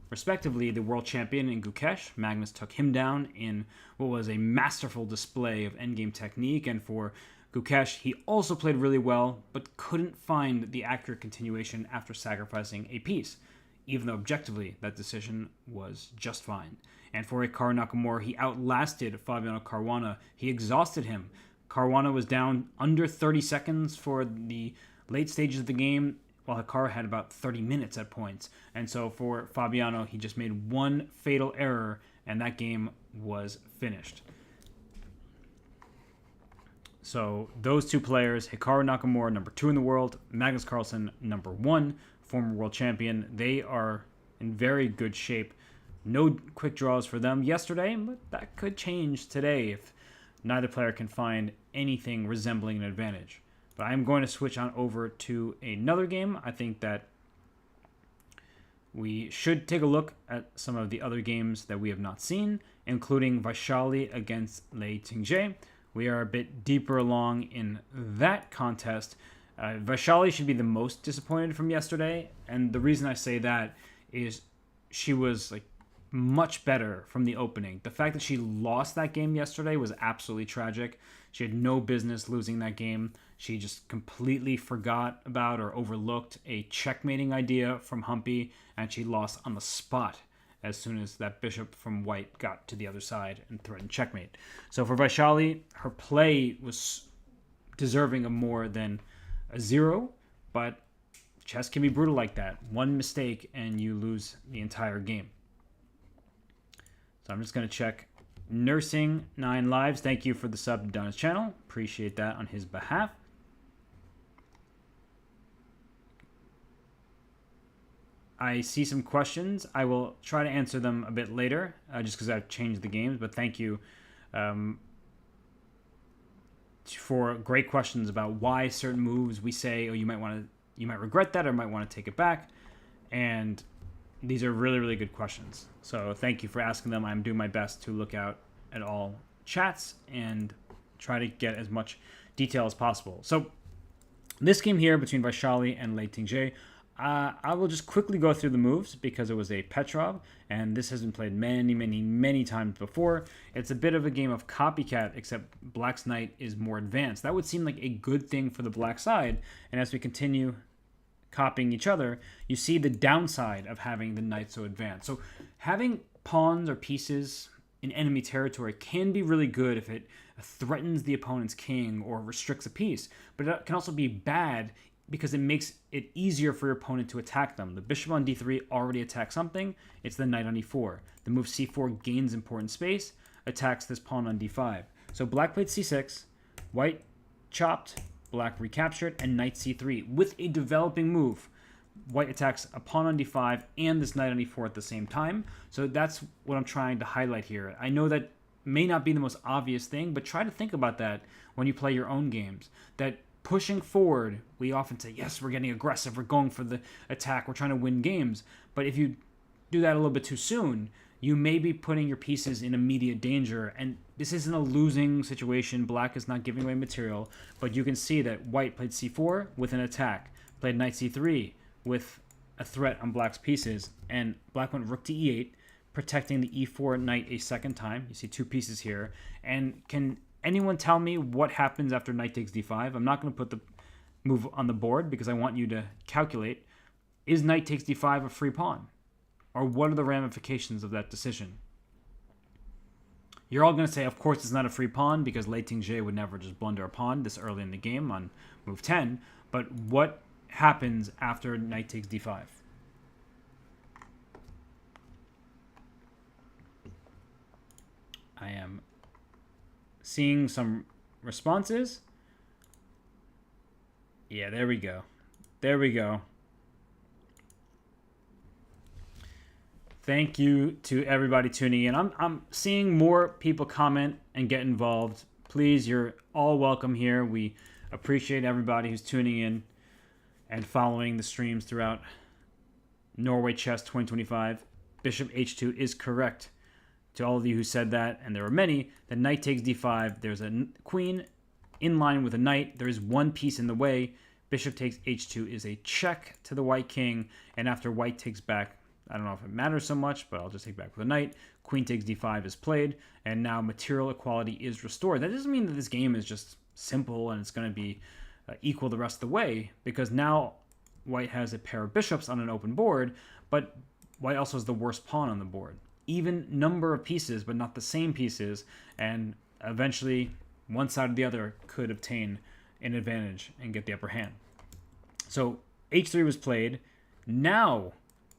[SPEAKER 1] respectively the world champion in Gukesh. Magnus took him down in what was a masterful display of endgame technique, and for Gukesh, he also played really well, but couldn't find the accurate continuation after sacrificing a piece, even though objectively that decision was just fine. And for Hikaru Nakamura, he outlasted Fabiano Caruana. He exhausted him. Caruana was down under 30 seconds for the late stages of the game, while Hikaru had about 30 minutes at points. And so for Fabiano, he just made one fatal error, and that game was finished. So those two players, Hikaru Nakamura, number 2 in the world, Magnus Carlsen, number 1, former world champion, they are in very good shape. No quick draws for them yesterday, but that could change today if neither player can find anything resembling an advantage. But I'm going to switch on over to another game. I think that we should take a look at some of the other games that we have not seen, including Vaishali against Lei Tingzhe. We are a bit deeper along in that contest. Vaishali should be the most disappointed from yesterday, and the reason I say that is she was much better from the opening. The fact that she lost that game yesterday was absolutely tragic. She had no business losing that game. She just completely forgot about or overlooked a checkmating idea from Humpy, and she lost on the spot as soon as that bishop from white got to the other side and threatened checkmate. So for Vaishali, her play was deserving of more than a 0, but chess can be brutal like that. One mistake and you lose the entire game. So I'm just going to check Nursing 9 Lives. Thank you for the sub on his channel. Appreciate that on his behalf. I see some questions. I will try to answer them a bit later, just because I've changed the games. But thank you for great questions about why certain moves we say, oh, you might regret that, or might want to take it back. And these are really, really good questions. So thank you for asking them. I'm doing my best to look out at all chats and try to get as much detail as possible. So this game here between Vaishali and Lei Tingzhe, I will just quickly go through the moves because it was a Petrov, and this has been played many, many, many times before. It's a bit of a game of copycat, except Black's knight is more advanced. That would seem like a good thing for the black side, and as we continue copying each other, you see the downside of having the knight so advanced. So having pawns or pieces in enemy territory can be really good if it threatens the opponent's king or restricts a piece, but it can also be bad because it makes it easier for your opponent to attack them. The bishop on d3 already attacks something. It's the knight on e4. The move c4 gains important space, attacks this pawn on d5. So black played c6, white chopped, black recaptured, and knight c3 with a developing move. White attacks a pawn on d5 and this knight on e4 at the same time. So that's what I'm trying to highlight here. I know that may not be the most obvious thing, but try to think about that when you play your own games. That pushing forward, we often say, yes, we're getting aggressive, we're going for the attack, we're trying to win games. But if you do that a little bit too soon, you may be putting your pieces in immediate danger. And this isn't a losing situation. Black is not giving away material. But you can see that white played c4 with an attack, played knight c3 with a threat on black's pieces, and black went rook to e8, protecting the e4 knight a second time. You see two pieces here. And can anyone tell me what happens after knight takes d5? I'm not going to put the move on the board because I want you to calculate. Is knight takes d5 a free pawn? Or what are the ramifications of that decision? You're all going to say, of course, it's not a free pawn because Lei Tingzhe would never just blunder a pawn this early in the game on move 10. But what happens after knight takes d5? I am seeing some responses. Yeah, there we go. There we go. Thank you to everybody tuning in. I'm seeing more people comment and get involved. Please, you're all welcome here. We appreciate everybody who's tuning in and following the streams throughout Norway Chess 2025. Bishop h2 is correct. to all of you who said that, and there were many, that knight takes d5. There's a queen in line with a knight. There is one piece in the way. Bishop takes h2 is a check to the white king, and after white takes back, I don't know if it matters so much, but I'll just take back with a knight. Queen takes d5 is played, and now material equality is restored. That doesn't mean that this game is just simple and it's going to be equal the rest of the way, because now white has a pair of bishops on an open board, but white also has the worst pawn on the board. Even number of pieces, but not the same pieces, and eventually one side or the other could obtain an advantage and get the upper hand. So h3 was played. Now,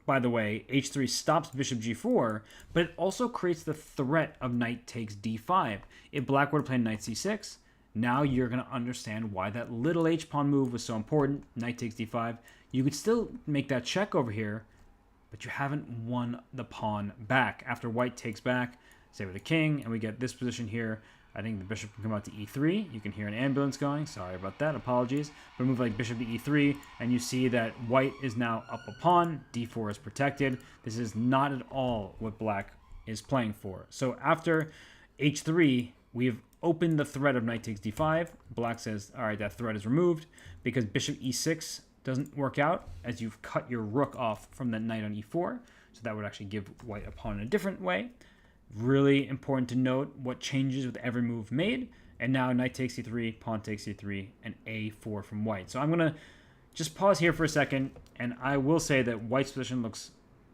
[SPEAKER 1] by the way, h3 stops bishop g4, but it also creates the threat of knight takes d5. If black were to play knight c6, now you're going to understand why that little h-pawn move was so important. Knight takes d5. You could still make that check over here, but you haven't won the pawn back. After white takes back, say with the king, and we get this position here, I think the bishop can come out to e3. You can hear an ambulance going. Sorry about that. Apologies. But move like bishop to e3, and you see that white is now up a pawn. d4 is protected. This is not at all what black is playing for. So after h3, we've opened the threat of knight takes d5. Black says, all right, that threat is removed because bishop e6 doesn't work out as you've cut your rook off from the knight on e4. So that would actually give white a pawn in a different way. Really important to note what changes with every move made. And now knight takes e3, pawn takes e3, and a4 from white. So I'm going to just pause here for a second, and I will say that white's position looks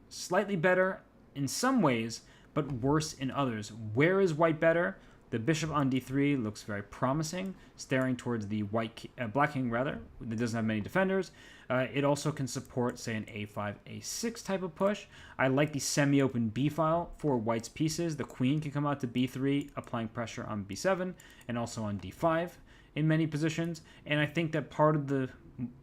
[SPEAKER 1] slightly better in some ways, but worse in others. Where is white better? The bishop on d3 looks very promising, staring towards the black king, rather. It doesn't have many defenders. It also can support, say, an a5, a6 type of push. I like the semi-open b file for white's pieces. The queen can come out to b3, applying pressure on b7, and also on d5 in many positions. And I think that part of the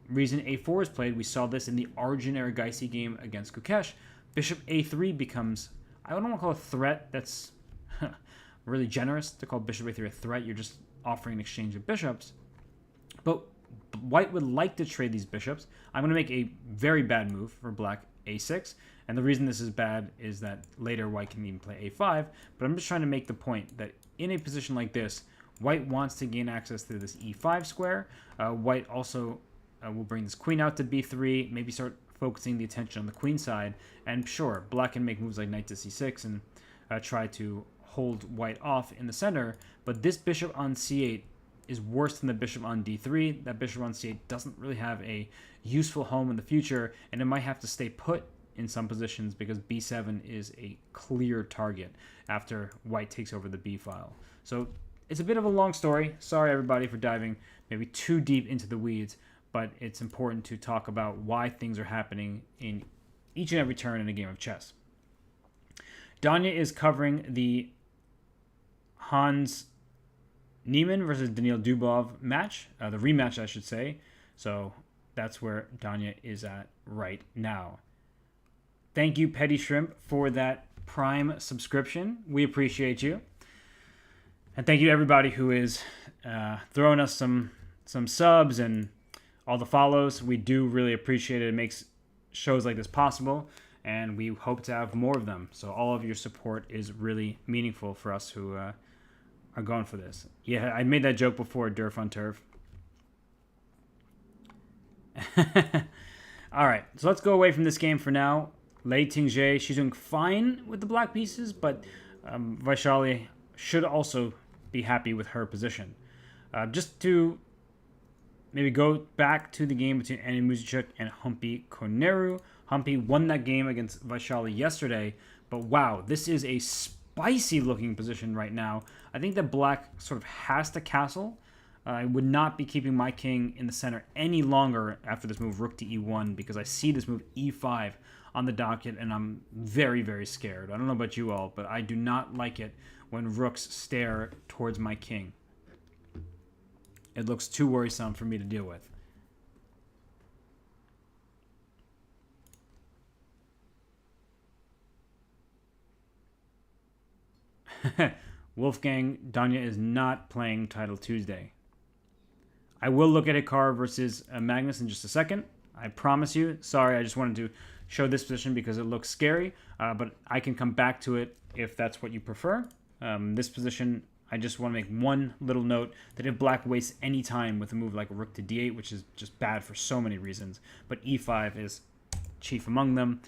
[SPEAKER 1] reason a4 is played, we saw this in the Arjun Erigaisi game against Kukesh. Bishop a3 becomes, I don't want to call it a threat. That's really generous to call bishop a3 a threat. You're just offering an exchange of bishops. But white would like to trade these bishops. I'm going to make a very bad move for black a6. And the reason this is bad is that later white can even play a5. But I'm just trying to make the point that in a position like this, white wants to gain access to this e5 square. White also will bring this queen out to b3, maybe start focusing the attention on the queen side. And sure, black can make moves like knight to c6 and try to hold white off in the center, but this bishop on c8 is worse than the bishop on d3. That bishop on c8 doesn't really have a useful home in the future, and it might have to stay put in some positions because b7 is a clear target after white takes over the b file. So it's a bit of a long story. Sorry everybody for diving maybe too deep into the weeds, but it's important to talk about why things are happening in each and every turn in a game of chess. Danya is covering the Hans Niemann versus Daniil Dubov match, the rematch, I should say. So that's where Danya is at right now. Thank you, Petty Shrimp, for that Prime subscription. We appreciate you. And thank you to everybody who is throwing us some subs and all the follows. We do really appreciate it. It makes shows like this possible, and we hope to have more of them. So all of your support is really meaningful for us who are going for this. Yeah, I made that joke before, Durf on Turf. All right, so let's go away from this game for now. Lei Tingzhe, she's doing fine with the black pieces, but Vaishali should also be happy with her position. Just to maybe go back to the game between Annie Muzichuk and Humpy Koneru. Humpy won that game against Vaishali yesterday, but wow, this is a spicy looking position right now. I think that black sort of has to castle. I would not be keeping my king in the center any longer after this move, rook to e1, because I see this move e5 on the docket, and I'm very, very scared. I don't know about you all, but I do not like it when rooks stare towards my king. It looks too worrisome for me to deal with. Wolfgang, Danya is not playing Title Tuesday. I will look at Hikaru versus Magnus in just a second. I promise you. Sorry, I just wanted to show this position because it looks scary, but I can come back to it if that's what you prefer. This position, I just want to make one little note that if black wastes any time with a move like rook to d8, which is just bad for so many reasons, but e5 is chief among them.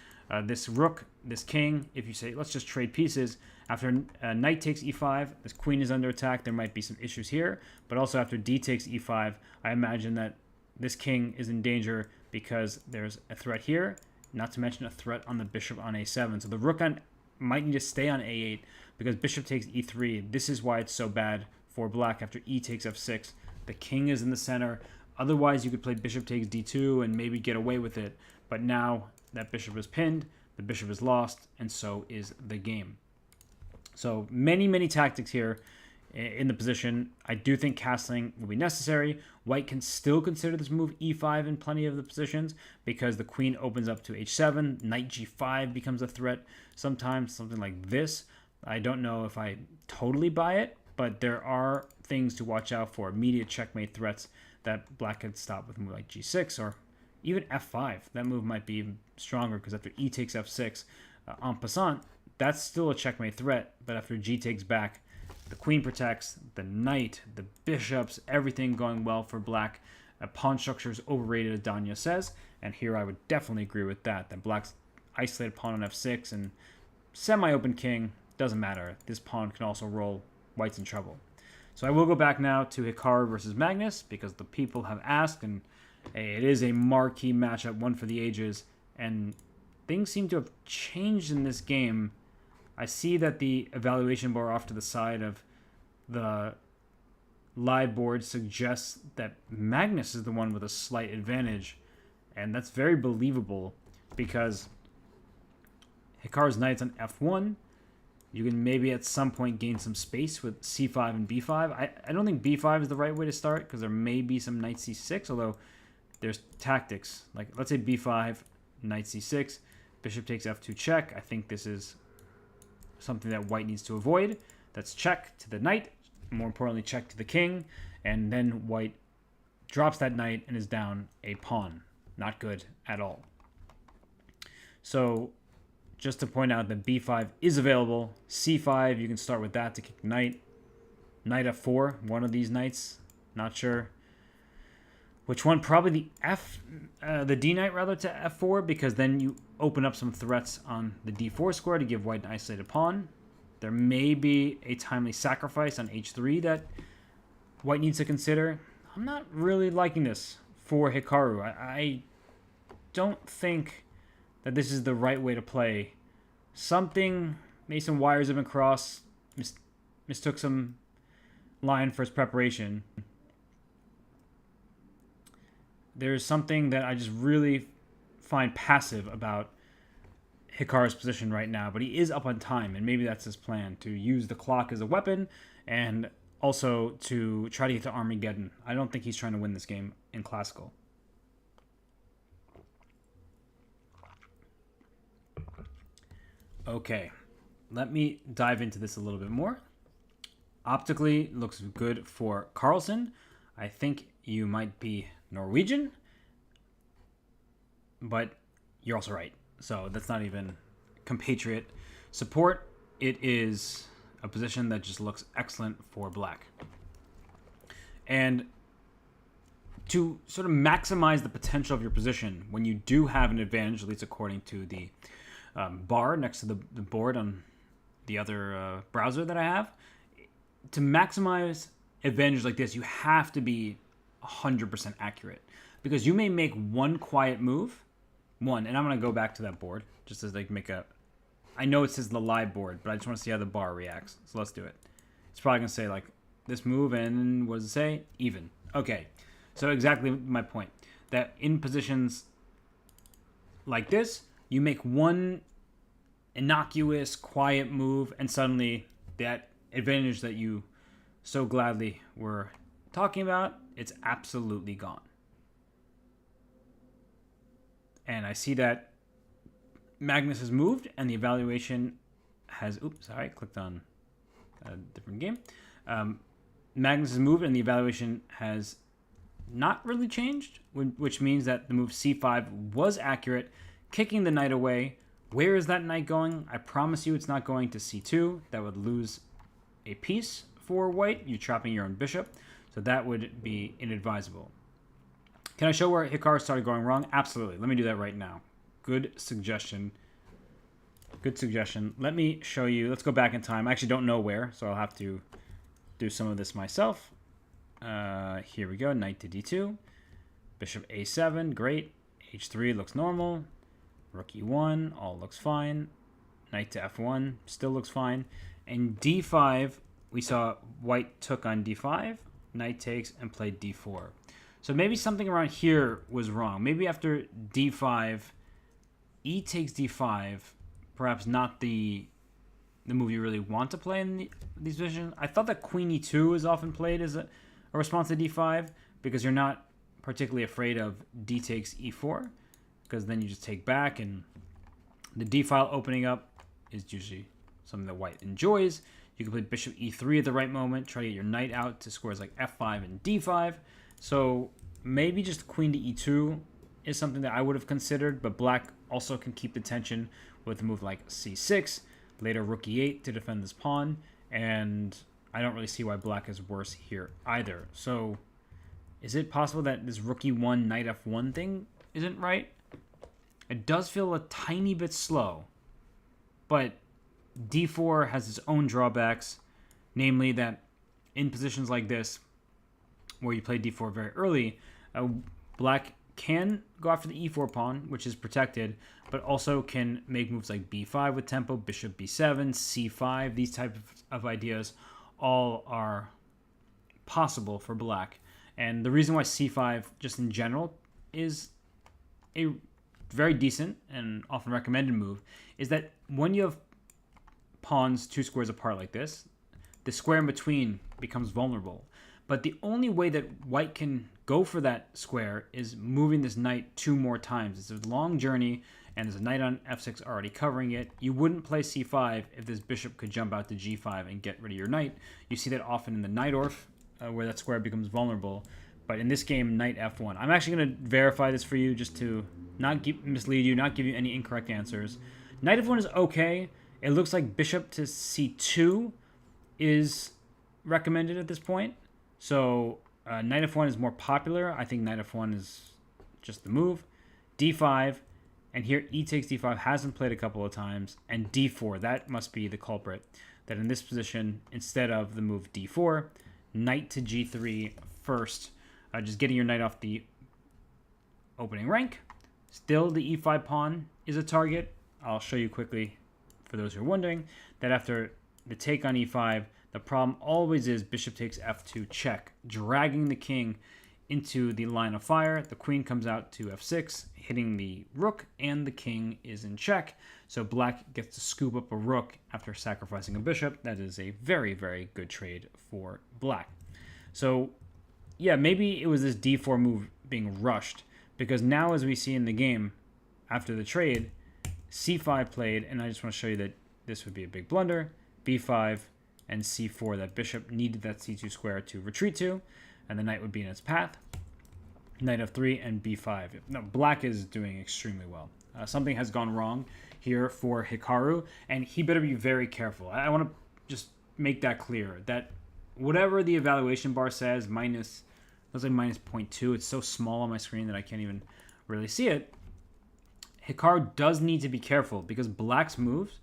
[SPEAKER 1] This rook, this king, if you say, let's just trade pieces, after knight takes e5, this queen is under attack. There might be some issues here, but also after d takes e5, I imagine that this king is in danger because there's a threat here, not to mention a threat on the bishop on a7. So the rook might need to stay on a8 because bishop takes e3. This is why it's so bad for black after e takes f6. The king is in the center. Otherwise, you could play bishop takes d2 and maybe get away with it. But now that bishop is pinned, the bishop is lost, and so is the game. So many tactics here in the position. I do think castling will be necessary. White can still consider this move e5 in plenty of the positions because the queen opens up to h7. Knight g5 becomes a threat sometimes, something like this. I don't know if I totally buy it, but there are things to watch out for. Immediate checkmate threats that black could stop with a move like g6 or even f5. That move might be even stronger because after e takes f6, en passant, that's still a checkmate threat, but after g takes back, the queen protects, the knight, the bishops, everything going well for black. Pawn structure is overrated, as Danya says, and here I would definitely agree with that. That black's isolated pawn on f6 and semi-open king, doesn't matter. This pawn can also roll, white's in trouble. So I will go back now to Hikaru versus Magnus because the people have asked, and it is a marquee matchup, one for the ages, and things seem to have changed in this game. I see that the evaluation bar off to the side of the live board suggests that Magnus is the one with a slight advantage, and that's very believable because Hikaru's knight's on f1. You can maybe at some point gain some space with c5 and b5. I don't think b5 is the right way to start because there may be some knight c6, although there's tactics. Like, let's say b5, knight c6, bishop takes f2 check. I think this is something that white needs to avoid. That's check to the knight, more importantly check to the king, and then white drops that knight and is down a pawn. Not good at all. So just to point out that b5 is available. c5, you can start with that to kick the knight. Knight f4, one of these knights, not sure which one. Probably the d knight rather to f4 because then you open up some threats on the d4 square to give white an isolated pawn. There may be a timely sacrifice on h3 that white needs to consider. I'm not really liking this for Hikaru. I don't think that this is the right way to play. Maybe some wires have been crossed, mistook some line for his preparation. There's something that I just really find passive about Hikaru's position right now, but he is up on time, and maybe that's his plan, to use the clock as a weapon and also to try to get to Armageddon. I don't think he's trying to win this game in classical. Okay, let me dive into this a little bit more. Optically, looks good for Carlsen. I think you might be Norwegian, but you're also right. So that's not even compatriot support. It is a position that just looks excellent for black. And to sort of maximize the potential of your position when you do have an advantage, at least according to the bar next to the board on the other browser that I have, to maximize advantage like this, you have to be 100% accurate, because you may make one quiet move, and I'm going to go back to that board just as like I know it says the live board, but I just want to see how the bar reacts. So let's do it. It's probably going to say like this move, and what does it say? Even. Okay. So exactly my point, that in positions like this, you make one innocuous, quiet move, and suddenly that advantage that you so gladly were talking about, it's absolutely gone. And I see that Magnus has moved, and the evaluation has... Oops, sorry, I clicked on a different game. Magnus has moved, and the evaluation has not really changed, which means that the move c5 was accurate, kicking the knight away. Where is that knight going? I promise you it's not going to c2. That would lose a piece for white. You're trapping your own bishop, so that would be inadvisable. Can I show where Hikaru started going wrong? Absolutely. Let me do that right now. Good suggestion. Good suggestion. Let me show you. Let's go back in time. I actually don't know where, so I'll have to do some of this myself. Here we go. Knight to d2. Bishop a7. Great. h3 looks normal. Rook e1. All looks fine. Knight to f1. Still looks fine. And d5, we saw white took on d5. Knight takes and played d4. So maybe something around here was wrong. Maybe after d5, e takes d5, perhaps not the move you really want to play in these positions. I thought that queen e2 is often played as a response to d5 because you're not particularly afraid of d takes e4 because then you just take back, and the d file opening up is usually something that white enjoys. You can play bishop e3 at the right moment, try to get your knight out to squares like f5 and d5. So maybe just queen to e2 is something that I would have considered, but black also can keep the tension with a move like c6, later rook e8 to defend this pawn, and I don't really see why black is worse here either. So is it possible that this rook e1, knight f1 thing isn't right? It does feel a tiny bit slow, but d4 has its own drawbacks, namely that in positions like this, where you play d4 very early, black can go after the e4 pawn, which is protected, but also can make moves like b5 with tempo, bishop b7, c5. These types of ideas all are possible for black. And the reason why c5, just in general, is a very decent and often recommended move is that when you have pawns 2 squares apart like this, the square in between becomes vulnerable. But the only way that white can go for that square is moving this knight 2 more times. It's a long journey, and there's a knight on f6 already covering it. You wouldn't play c5 if this bishop could jump out to g5 and get rid of your knight. You see that often in the Najdorf, where that square becomes vulnerable. But in this game, knight f1. I'm actually going to verify this for you just to not mislead you, not give you any incorrect answers. Knight f1 is okay. It looks like bishop to c2 is recommended at this point. So knight f1 is more popular. I think knight f1 is just the move. d5, and here e takes d5 hasn't played a couple of times, and d4, that must be the culprit. That in this position, instead of the move d4, knight to g3 first, just getting your knight off the opening rank. Still, the e5 pawn is a target. I'll show you quickly, for those who are wondering, that after the take on e5, the problem always is bishop takes f2 check, dragging the king into the line of fire. The queen comes out to f6, hitting the rook, and the king is in check. So black gets to scoop up a rook after sacrificing a bishop. That is a very, very good trade for black. So yeah, maybe it was this d4 move being rushed, because now as we see in the game, after the trade, c5 played, and I just want to show you that this would be a big blunder. b5 and c4, that bishop needed that c2 square to retreat to, and the knight would be in its path. Knight f3 and b5. No, black is doing extremely well. Something has gone wrong here for Hikaru, and he better be very careful. I want to just make that clear, that whatever the evaluation bar says, minus, let's say minus 0.2, it's so small on my screen that I can't even really see it. Hikaru does need to be careful, because black's moves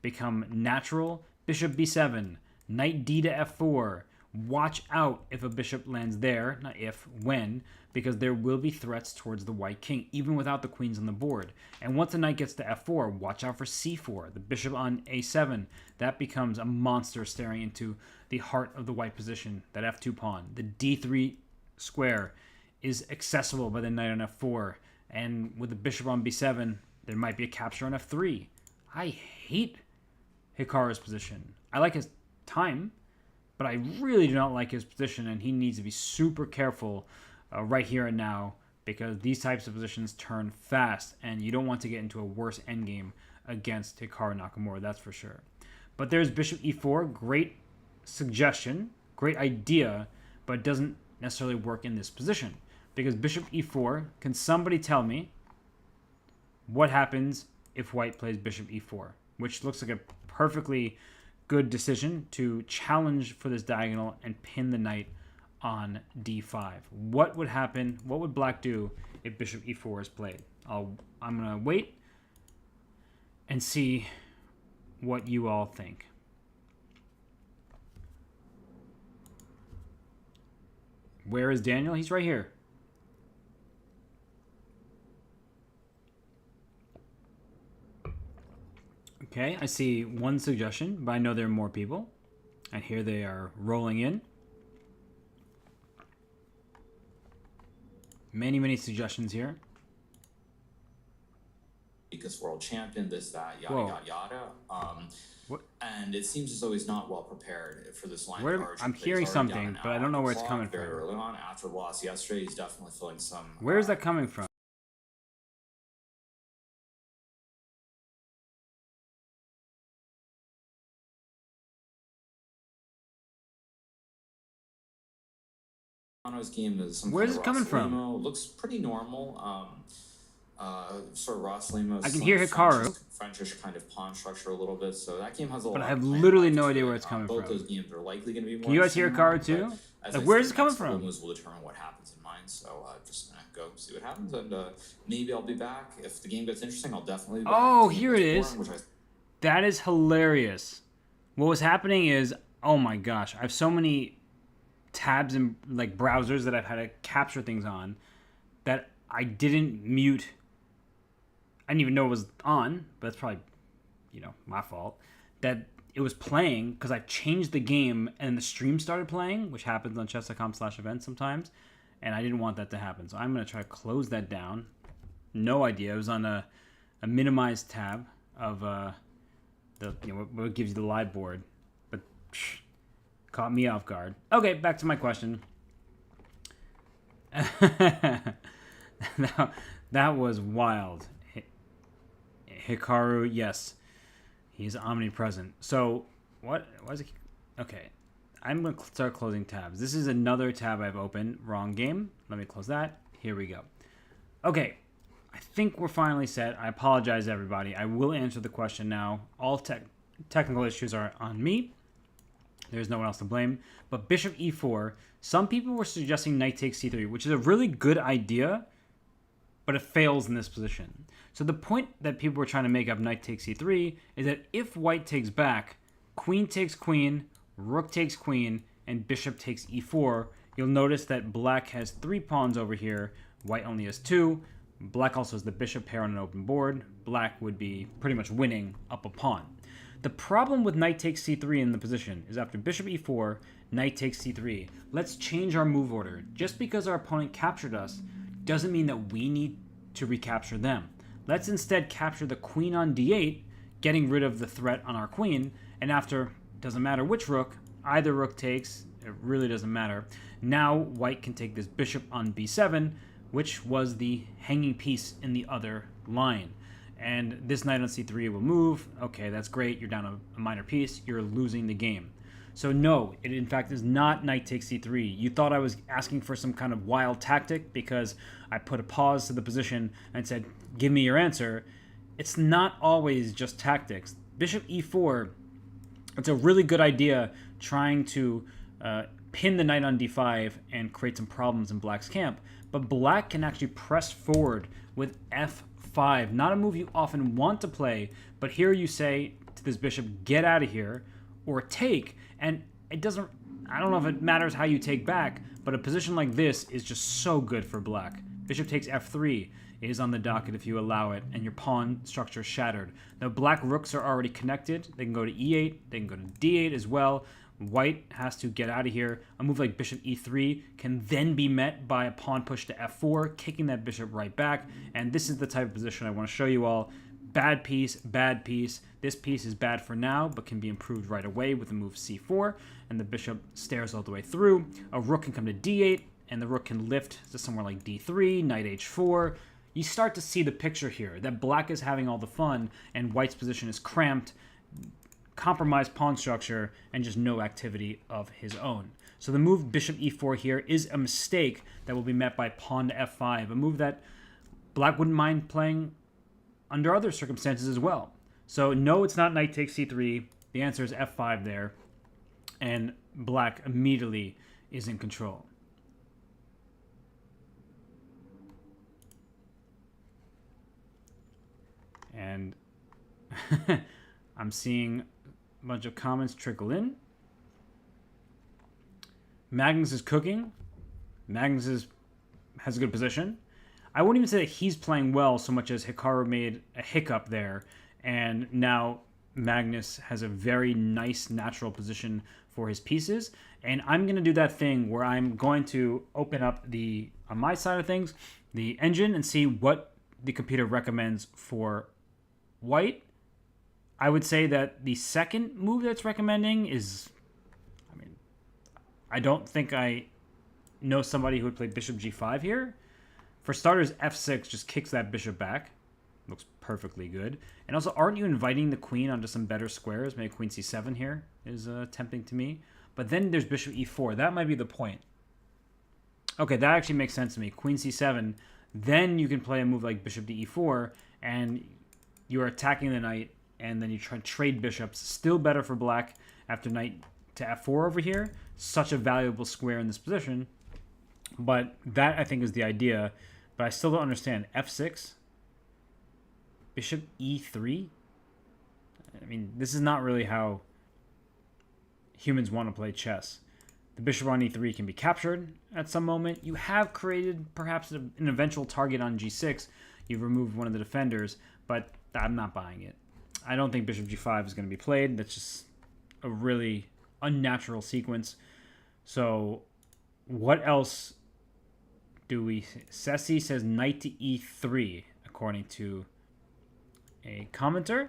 [SPEAKER 1] become natural. Bishop b7, knight d to f4. Watch out if a bishop lands there, not if, when, because there will be threats towards the white king, even without the queens on the board. And once the knight gets to f4, watch out for c4. The bishop on a7, that becomes a monster staring into the heart of the white position, that f2 pawn. The d3 square is accessible by the knight on f4, and with the bishop on b7, there might be a capture on f3. I hate Hikaru's position. I like his time, but I really do not like his position, and he needs to be super careful right here and now, because these types of positions turn fast, and you don't want to get into a worse endgame against Hikaru Nakamura, that's for sure. But there's bishop e4, great suggestion, great idea, but it doesn't necessarily work in this position, because bishop e4. Can somebody tell me what happens if white plays bishop e4? Which looks like a perfectly good decision to challenge for this diagonal and pin the knight on d5. What would happen? What would black do if bishop e4 is played? I'm going to wait and see what you all think. Where is Daniel? He's right here. Okay, I see one suggestion, but I know there are more people. And here they are rolling in. Many, many suggestions here.
[SPEAKER 2] Because world champion, this, that, yada,
[SPEAKER 1] Whoa.
[SPEAKER 2] yada, yada. And it seems as though he's not well prepared for this line.
[SPEAKER 1] I'm hearing something, but I don't know where it's coming from.
[SPEAKER 2] Very early on, after the loss yesterday, he's definitely feeling some...
[SPEAKER 1] Where is that coming from?
[SPEAKER 2] Magnus game is some
[SPEAKER 1] Where's it coming from?
[SPEAKER 2] Looks pretty normal. Sort of Ross Lemos.
[SPEAKER 1] I can hear Hikaru.
[SPEAKER 2] Frenchish kind of pawn structure a little bit, so that game has a lot.
[SPEAKER 1] But I have literally no idea where it's coming from.
[SPEAKER 2] Both those games are likely going to be more.
[SPEAKER 1] Can you guys hear Hikaru too? Like, where is it coming from?
[SPEAKER 2] Moves will determine what happens in mine, so just gonna go see what happens, and maybe I'll be back if the game gets interesting. I'll definitely be back.
[SPEAKER 1] Oh, here it is. That is hilarious. What was happening is, oh my gosh, I have so many tabs and like browsers that I've had to capture things on that I didn't mute. I didn't even know it was on, but that's probably, my fault. That it was playing because I changed the game and the stream started playing, which happens on chess.com/events sometimes, and I didn't want that to happen. So I'm going to try to close that down. No idea. It was on a minimized tab of what gives you the live board, but caught me off guard. Okay, back to my question. That was wild. Hikaru, yes, he's omnipresent. So what is it? Okay, I'm going to start closing tabs. This is another tab I've opened. Wrong game. Let me close that. Here we go. Okay, I think we're finally set. I apologize, everybody. I will answer the question now. All technical issues are on me. There's no one else to blame. But bishop e4, some people were suggesting knight takes c3, which is a really good idea, but it fails in this position. So the point that people were trying to make of knight takes c3 is that if white takes back, queen takes queen, rook takes queen, and bishop takes e4, you'll notice that black has 3 pawns over here, white only has 2. Black also has the bishop pair on an open board. Black would be pretty much winning up a pawn. The problem with knight takes c3 in the position is after bishop e4, knight takes c3. Let's change our move order. Just because our opponent captured us doesn't mean that we need to recapture them. Let's instead capture the queen on d8, getting rid of the threat on our queen, and after, doesn't matter which rook, either rook takes, it really doesn't matter. Now white can take this bishop on b7, which was the hanging piece in the other line. And this knight on c3 will move. Okay, that's great. You're down a minor piece. You're losing the game. So no, it in fact is not knight takes c3. You thought I was asking for some kind of wild tactic because I put a pause to the position and said, give me your answer. It's not always just tactics. Bishop e4, it's a really good idea trying to pin the knight on d5 and create some problems in black's camp. But black can actually press forward with f5. Not a move you often want to play, but here you say to this bishop, get out of here, or take, and it doesn't, I don't know if it matters how you take back, but a position like this is just so good for black. Bishop takes f3 is on the docket if you allow it, and your pawn structure is shattered. Now black rooks are already connected. They can go to e8, they can go to d8 as well. White has to get out of here. A move like bishop e3 can then be met by a pawn push to f4, kicking that bishop right back, and this is the type of position I want to show you all. Bad piece, bad piece. This piece is bad for now, but can be improved right away with the move c4, and the bishop stares all the way through. A rook can come to d8, and the rook can lift to somewhere like d3, knight h4. You start to see the picture here, that black is having all the fun, and white's position is cramped, compromised pawn structure, and just no activity of his own. So the move bishop e4 here is a mistake that will be met by pawn to f5, a move that black wouldn't mind playing under other circumstances as well. So no, it's not knight takes c3. The answer is f5 there, and black immediately is in control. And I'm seeing a bunch of comments trickle in. Magnus is cooking. Magnus has a good position. I wouldn't even say that he's playing well so much as Hikaru made a hiccup there. And now Magnus has a very nice natural position for his pieces. And I'm going to do that thing where I'm going to open up on my side of things, the engine and see what the computer recommends for white. I would say that the second move that's recommending is, I don't think I know somebody who would play bishop g5 here. For starters, f6 just kicks that bishop back. Looks perfectly good. And also, aren't you inviting the queen onto some better squares? Maybe queen c7 here is tempting to me. But then there's bishop e4. That might be the point. Okay, that actually makes sense to me. Queen c7. Then you can play a move like bishop to e4, and you're attacking the knight, and then you try to trade bishops. Still better for black after knight to f4 over here. Such a valuable square in this position. But that, I think, is the idea. But I still don't understand. f6? Bishop e3? I mean, this is not really how humans want to play chess. The bishop on e3 can be captured at some moment. You have created perhaps an eventual target on g6. You've removed one of the defenders, but I'm not buying it. I don't think bishop g5 is going to be played. That's just a really unnatural sequence. So what else do we... Ceci says knight to e3, according to a commenter.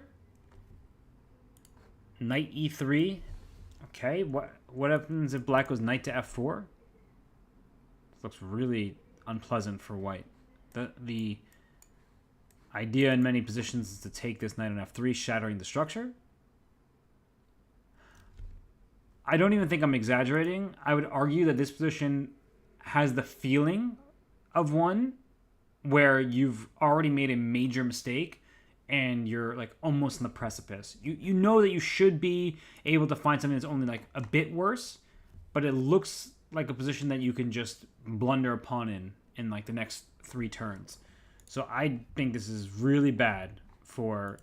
[SPEAKER 1] Knight e3. Okay, what happens if black goes knight to f4? This looks really unpleasant for white. The idea in many positions is to take this knight on f3, shattering the structure. I don't even think I'm exaggerating. I would argue that this position has the feeling of one where you've already made a major mistake and you're like almost on the precipice. You know that you should be able to find something that's only like a bit worse, but it looks like a position that you can just blunder a pawn in like the next 3 turns. So I think this is really bad for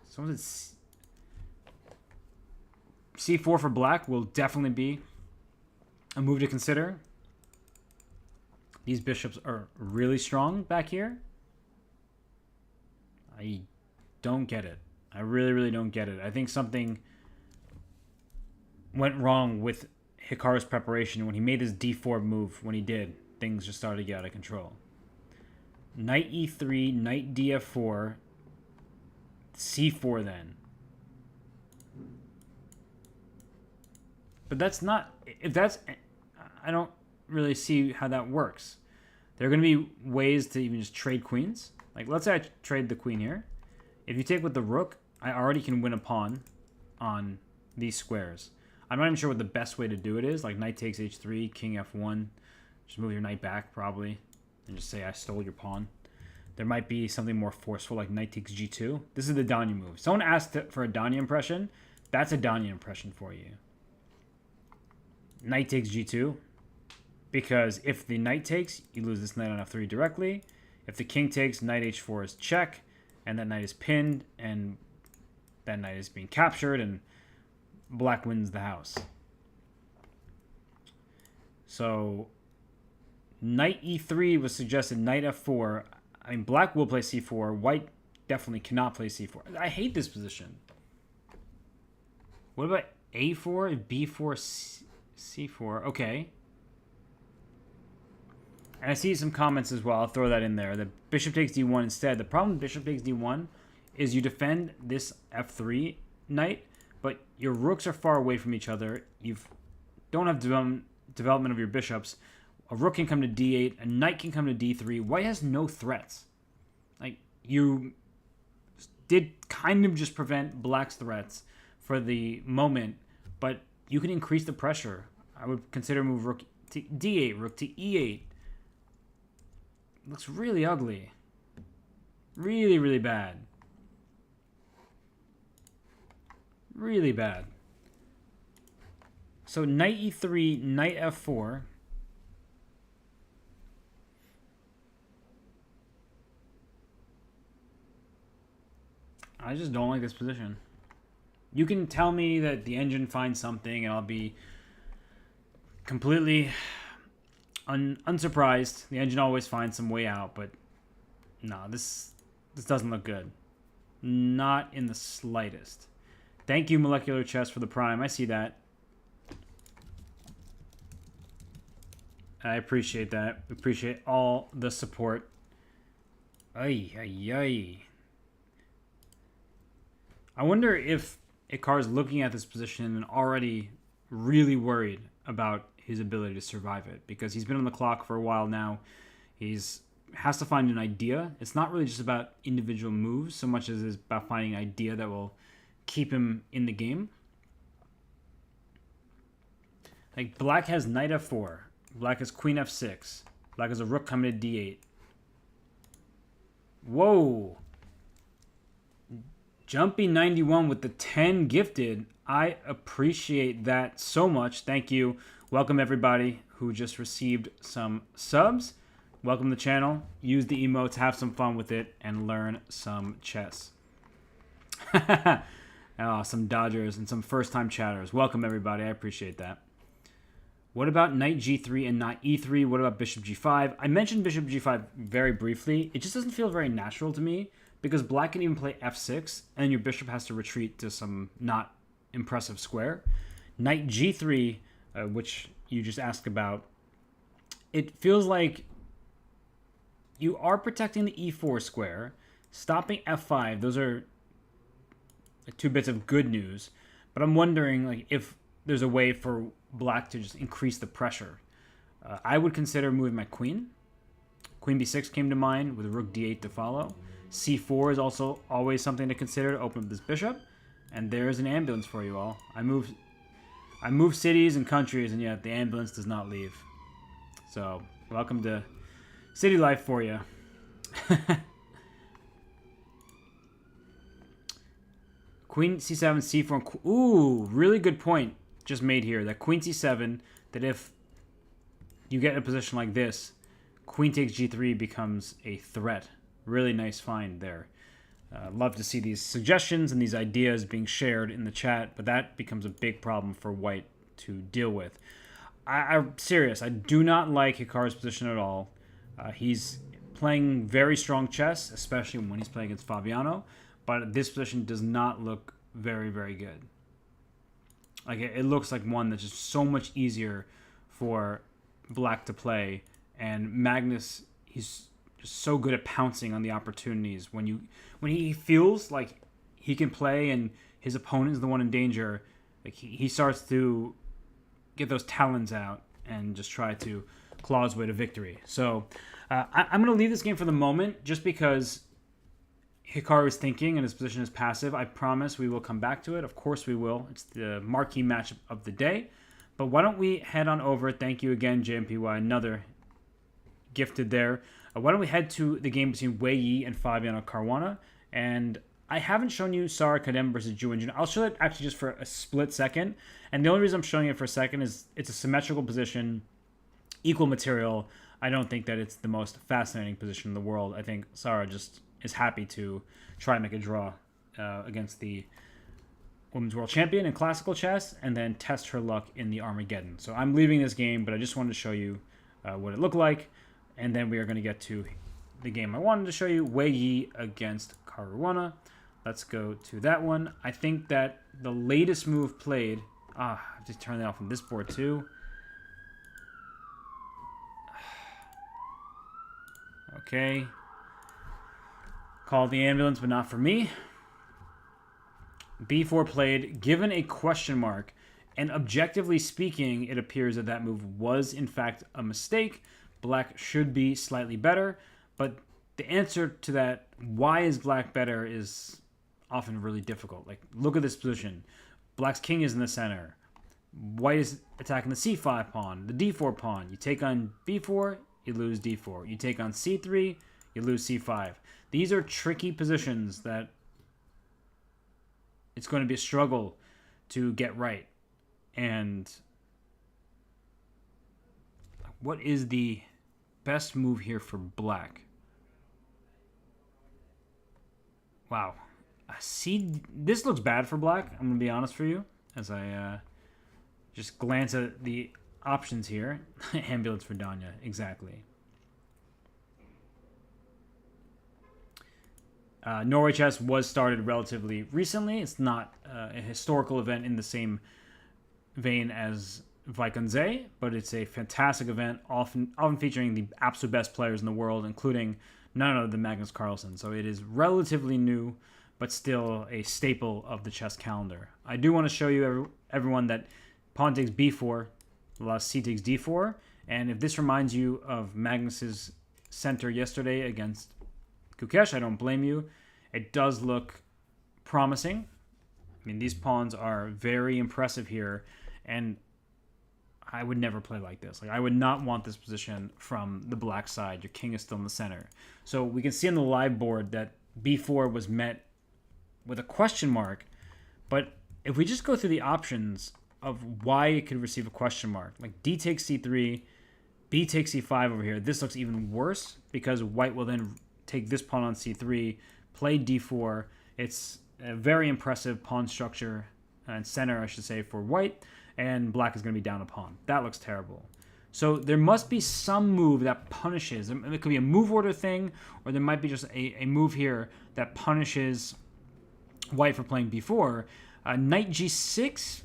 [SPEAKER 1] someone said c4 for black will definitely be a move to consider. These bishops are really strong back here. I don't get it. I really, really don't get it. I think something went wrong with Hikaru's preparation when he made this d4 move. When he did, things just started to get out of control. Knight e3, knight df4, c4 then. But that's not... If that's... I don't really see how that works. There are going to be ways to even just trade queens. Like, let's say I trade the queen here. If you take with the rook, I already can win a pawn on these squares. I'm not even sure what the best way to do it is. Like, knight takes h3, king f1. Just move your knight back, probably. And just say I stole your pawn. There might be something more forceful, like knight takes g2. This is the Danya move. Someone asked for a Danya impression. That's a Danya impression for you. Knight takes g2. Because if the knight takes, you lose this knight on f3 directly. If the king takes, knight h4 is check. And that knight is pinned. And that knight is being captured. And black wins the house. So knight e3 was suggested. Knight f4. I mean, black will play c4. White definitely cannot play c4. I hate this position. What about a4, b4, c4? Okay. And I see some comments as well. I'll throw that in there. The bishop takes d1 instead. The problem with bishop takes d1 is you defend this f3 knight, but your rooks are far away from each other. You don't have development of your bishops. A rook can come to d8. A knight can come to d3. White has no threats. Like, you did kind of just prevent black's threats for the moment, but you can increase the pressure. I would consider move rook to d8, rook to e8. Looks really ugly. Really, really bad. Really bad. So knight e3, knight f4. I just don't like this position. You can tell me that the engine finds something and I'll be completely unsurprised. The engine always finds some way out, but no, this doesn't look good. Not in the slightest. Thank you, Molecular Chess, for the prime. I see that. I appreciate that. Appreciate all the support. Ay, ay, ay. I wonder if Hikaru's looking at this position and already really worried about his ability to survive it, because he's been on the clock for a while now. Has to find an idea. It's not really just about individual moves so much as it's about finding an idea that will keep him in the game. Like, black has knight f4. Black has queen f6. Black has a rook coming to d8. Whoa. Jumpy 91 with the 10 gifted. I appreciate that so much. Thank you. Welcome everybody who just received some subs. Welcome to the channel. Use the emotes, have some fun with it, and learn some chess. Oh, some Dodgers and some first-time chatters. Welcome everybody. I appreciate that. What about knight g3 and knight e3? What about bishop g5? I mentioned bishop g5 very briefly. It just doesn't feel very natural to me, because black can even play f6, and your bishop has to retreat to some not impressive square. Knight g3, which you just asked about, it feels like you are protecting the e4 square, stopping f5. Those are two bits of good news, but I'm wondering like if there's a way for black to just increase the pressure. I would consider moving my queen. Queen b6 came to mind with rook d8 to follow. c4 is also always something to consider to open up this bishop. And there's an ambulance for you all. I move cities and countries, and yet the ambulance does not leave. So, welcome to city life for you. Queen c7, c4. Ooh, really good point just made here. That queen c7, that if you get in a position like this, queen takes g3 becomes a threat. Really nice find there. Love to see these suggestions and these ideas being shared in the chat, but that becomes a big problem for white to deal with. I'm serious. I do not like Hikaru's position at all. He's playing very strong chess, especially when he's playing against Fabiano, but this position does not look very, very good. Like, it looks like one that's just so much easier for black to play, and Magnus, he's just so good at pouncing on the opportunities. When he feels like he can play and his opponent is the one in danger, like he starts to get those talons out and just try to claw his way to victory. So I'm going to leave this game for the moment just because Hikaru is thinking and his position is passive. I promise we will come back to it. Of course we will. It's the marquee match of the day. But why don't we head on over. Thank you again, JMPY. Another gifted there. Why don't we head to the game between Wei Yi and Fabiano Caruana. And I haven't shown you Sara Kadem versus Ju Wenjun. I'll show it actually just for a split second. And the only reason I'm showing it for a second is it's a symmetrical position, equal material. I don't think that it's the most fascinating position in the world. I think Sara just is happy to try and make a draw against the women's world champion in classical chess and then test her luck in the Armageddon. So I'm leaving this game, but I just wanted to show you what it looked like. And then we are going to get to the game I wanted to show you, Wei Yi against Caruana. Let's go to that one. I think that the latest move played... I have to turn that off on this board too. Okay. Call the ambulance, but not for me. B4 played, given a question mark, and objectively speaking, it appears that that move was in fact a mistake. Black should be slightly better, but the answer to that, why is black better, is often really difficult. Like, look at this position. Black's king is in the center. White is attacking the c5 pawn, the d4 pawn. You take on b4, you lose d4. You take on c3, you lose c5. These are tricky positions that it's going to be a struggle to get right. And what is the best move here for black? Wow. See, this looks bad for black. I'm going to be honest for you as I just glance at the options here. Ambulance for Danya, exactly. Norway chess was started relatively recently. It's not a historical event in the same vein as Vaikonze, but it's a fantastic event, often featuring the absolute best players in the world, including none other than Magnus Carlsen. So it is relatively new, but still a staple of the chess calendar. I do want to show you everyone that pawn takes b4, c takes d4, and if this reminds you of Magnus's center yesterday against Kukesh, I don't blame you. It does look promising. I mean, these pawns are very impressive here, and I would never play like this. Like, I would not want this position from the black side. Your king is still in the center. So we can see on the live board that b4 was met with a question mark, but if we just go through the options of why it could receive a question mark, like d takes c3, b takes c5 over here, this looks even worse because white will then take this pawn on c3, play d4. It's a very impressive pawn structure and center, I should say, for white, and black is going to be down a pawn. That looks terrible. So there must be some move that punishes. It could be a move order thing, or there might be just a move here that punishes white for playing b4. Knight g6,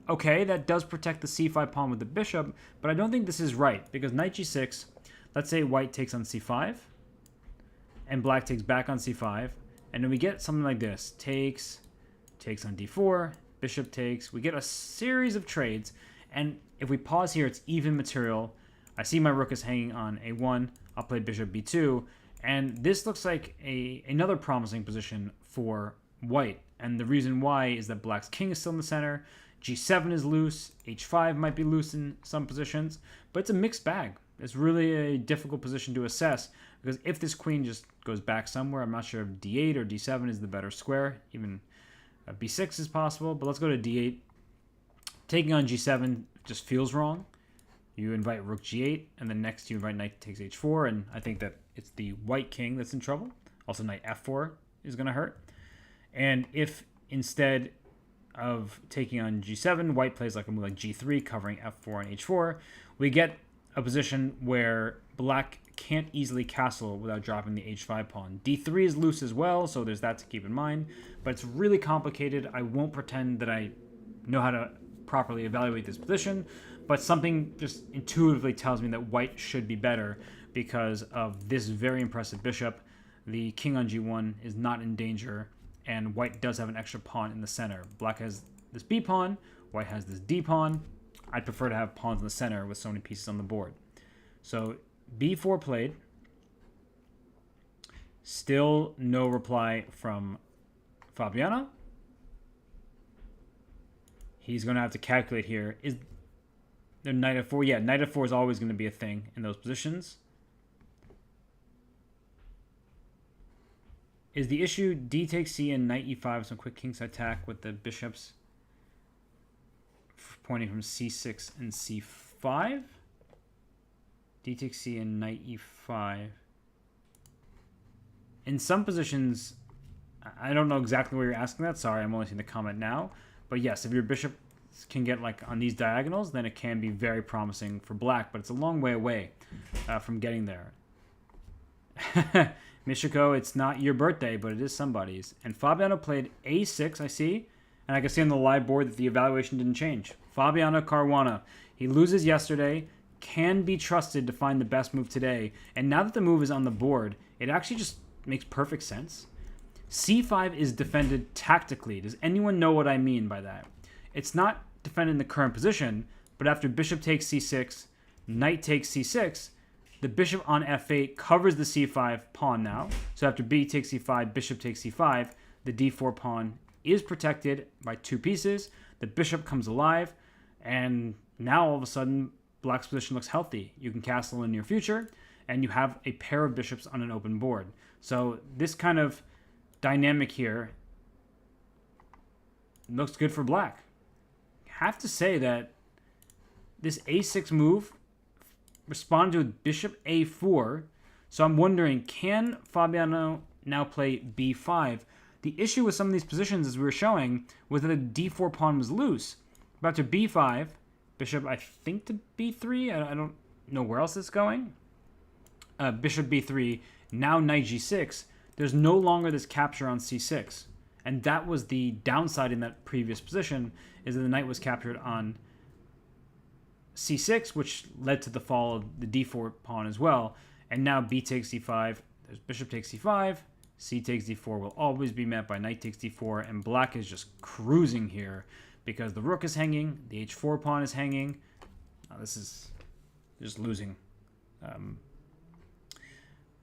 [SPEAKER 1] okay, that does protect the c5 pawn with the bishop, but I don't think this is right, because knight g6, let's say white takes on c5, and black takes back on c5, and then we get something like this. Takes on d4, bishop takes. We get a series of trades, and if we pause here, it's even material. I see my rook is hanging on a1. I'll play bishop b2, and this looks like another promising position for white, and the reason why is that black's king is still in the center, g7 is loose, h5 might be loose in some positions, but it's a mixed bag. It's really a difficult position to assess, because if this queen just goes back somewhere, I'm not sure if d8 or d7 is the better square. Even b6 is possible, but let's go to d8. Taking on g7 just feels wrong. You invite rook g8, and then next you invite knight takes h4, and I think that it's the white king that's in trouble. Also, knight f4 is going to hurt. And if instead of taking on g7, white plays like a move like g3, covering f4 and h4, we get a position where black can't easily castle without dropping the h5 pawn. d3 is loose as well, so there's that to keep in mind, but it's really complicated. I won't pretend that I know how to properly evaluate this position, but something just intuitively tells me that white should be better because of this very impressive bishop. The king on g1 is not in danger, and white does have an extra pawn in the center. Black has this b pawn, white has this d pawn. I'd prefer to have pawns in the center with so many pieces on the board. So b4 played. Still no reply from Fabiano. He's going to have to calculate here. Is there knight f4? Yeah, knight f4 is always going to be a thing in those positions. Is the issue d takes c and knight e5, some quick kingside attack with the bishops pointing from c6 and c5? D takes c and knight e5. In some positions, I don't know exactly where you're asking that. Sorry, I'm only seeing the comment now. But yes, if your bishop can get like on these diagonals, then it can be very promising for black. But it's a long way away from getting there. Michiko, it's not your birthday, but it is somebody's. And Fabiano played a6, I see. And I can see on the live board that the evaluation didn't change. Fabiano Caruana, he loses yesterday, can be trusted to find the best move today. And now that the move is on the board, it actually just makes perfect sense. c5 is defended tactically. Does anyone know what I mean by that? It's not defended in the current position, but after bishop takes c6, knight takes c6, the bishop on f8 covers the c5 pawn now. So after b takes c5, bishop takes c5, the d4 pawn is protected by two pieces. The bishop comes alive, And now all of a sudden, black's position looks healthy. You can castle in near future, and you have a pair of bishops on an open board. So this kind of dynamic here looks good for black. Have to say that this a6 move responded with bishop a4. So I'm wondering, can Fabiano now play b5? The issue with some of these positions, as we were showing, was that the d4 pawn was loose. But to b5, bishop, I think, to b3. I don't know where else it's going. Bishop b3, now knight g6. There's no longer this capture on c6. And that was the downside in that previous position, is that the knight was captured on c6, which led to the fall of the d4 pawn as well. And now b takes d5, there's bishop takes c5, c takes d4 will always be met by knight takes d4, and black is just cruising here because the rook is hanging, the h4 pawn is hanging. This is just losing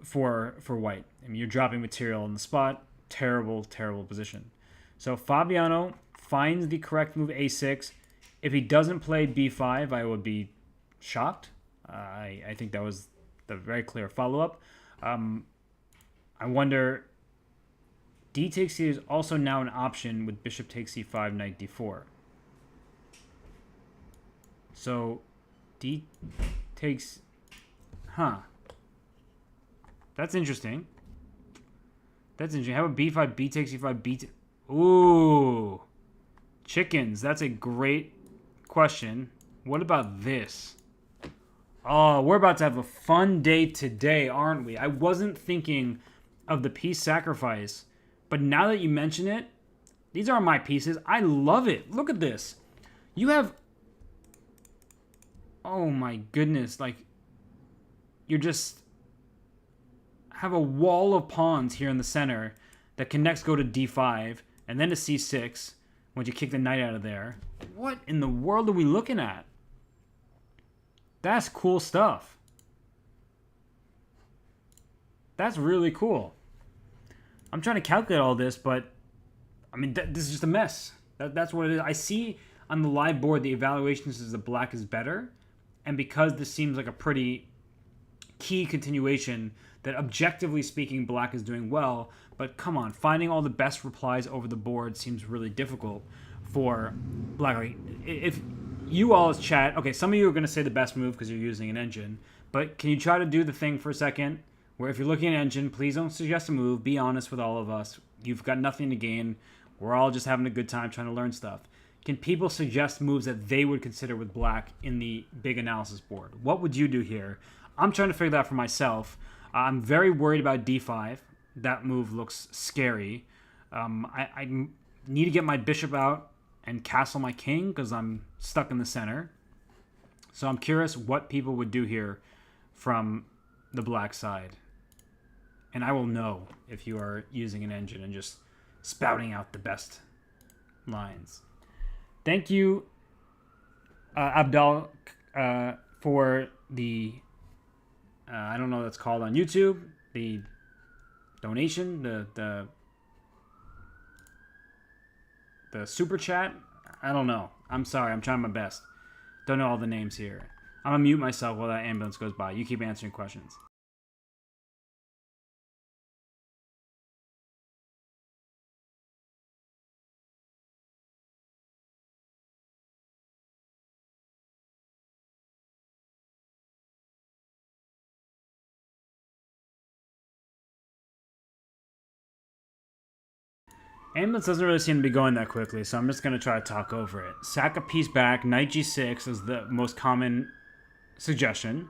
[SPEAKER 1] for white. I mean, you're dropping material on the spot. Terrible, terrible position. So Fabiano finds the correct move a6. If he doesn't play b5, I would be shocked. I think that was the very clear follow-up. I wonder, d takes c is also now an option with bishop takes c5, knight d4. So d takes, that's interesting. That's interesting. How about b5, b takes c5, ooh, chickens. That's a great question. What about this? Oh, we're about to have a fun day today, aren't we? I wasn't thinking of the piece sacrifice, but now that you mention it, these are my pieces. I love it. Look at this. You have, oh my goodness, like, you're just have a wall of pawns here in the center that can next go to d5 and then to c6 once you kick the knight out of there. What in the world are we looking at? That's cool stuff. That's really cool. I'm trying to calculate all this, but I mean, this is just a mess. That's what it is. I see on the live board the evaluation says the black is better, and because this seems like a pretty key continuation, that objectively speaking, black is doing well, but come on, finding all the best replies over the board seems really difficult for black. Like, if you all as chat, okay, some of you are going to say the best move because you're using an engine, but can you try to do the thing for a second where if you're looking at an engine, please don't suggest a move. Be honest with all of us. You've got nothing to gain. We're all just having a good time trying to learn stuff. Can people suggest moves that they would consider with black in the big analysis board? What would you do here? I'm trying to figure that out for myself. I'm very worried about d5. That move looks scary. I need to get my bishop out and castle my king because I'm stuck in the center. So I'm curious what people would do here from the black side. And I will know if you are using an engine and just spouting out the best lines. Thank you, Abdal, for the... I don't know what it's called on YouTube. The donation, the super chat. I don't know. I'm sorry. I'm trying my best. Don't know all the names here. I'm gonna mute myself while that ambulance goes by. You keep answering questions. Ambulance doesn't really seem to be going that quickly, so I'm just going to try to talk over it. Sack a piece back. Knight g6 is the most common suggestion.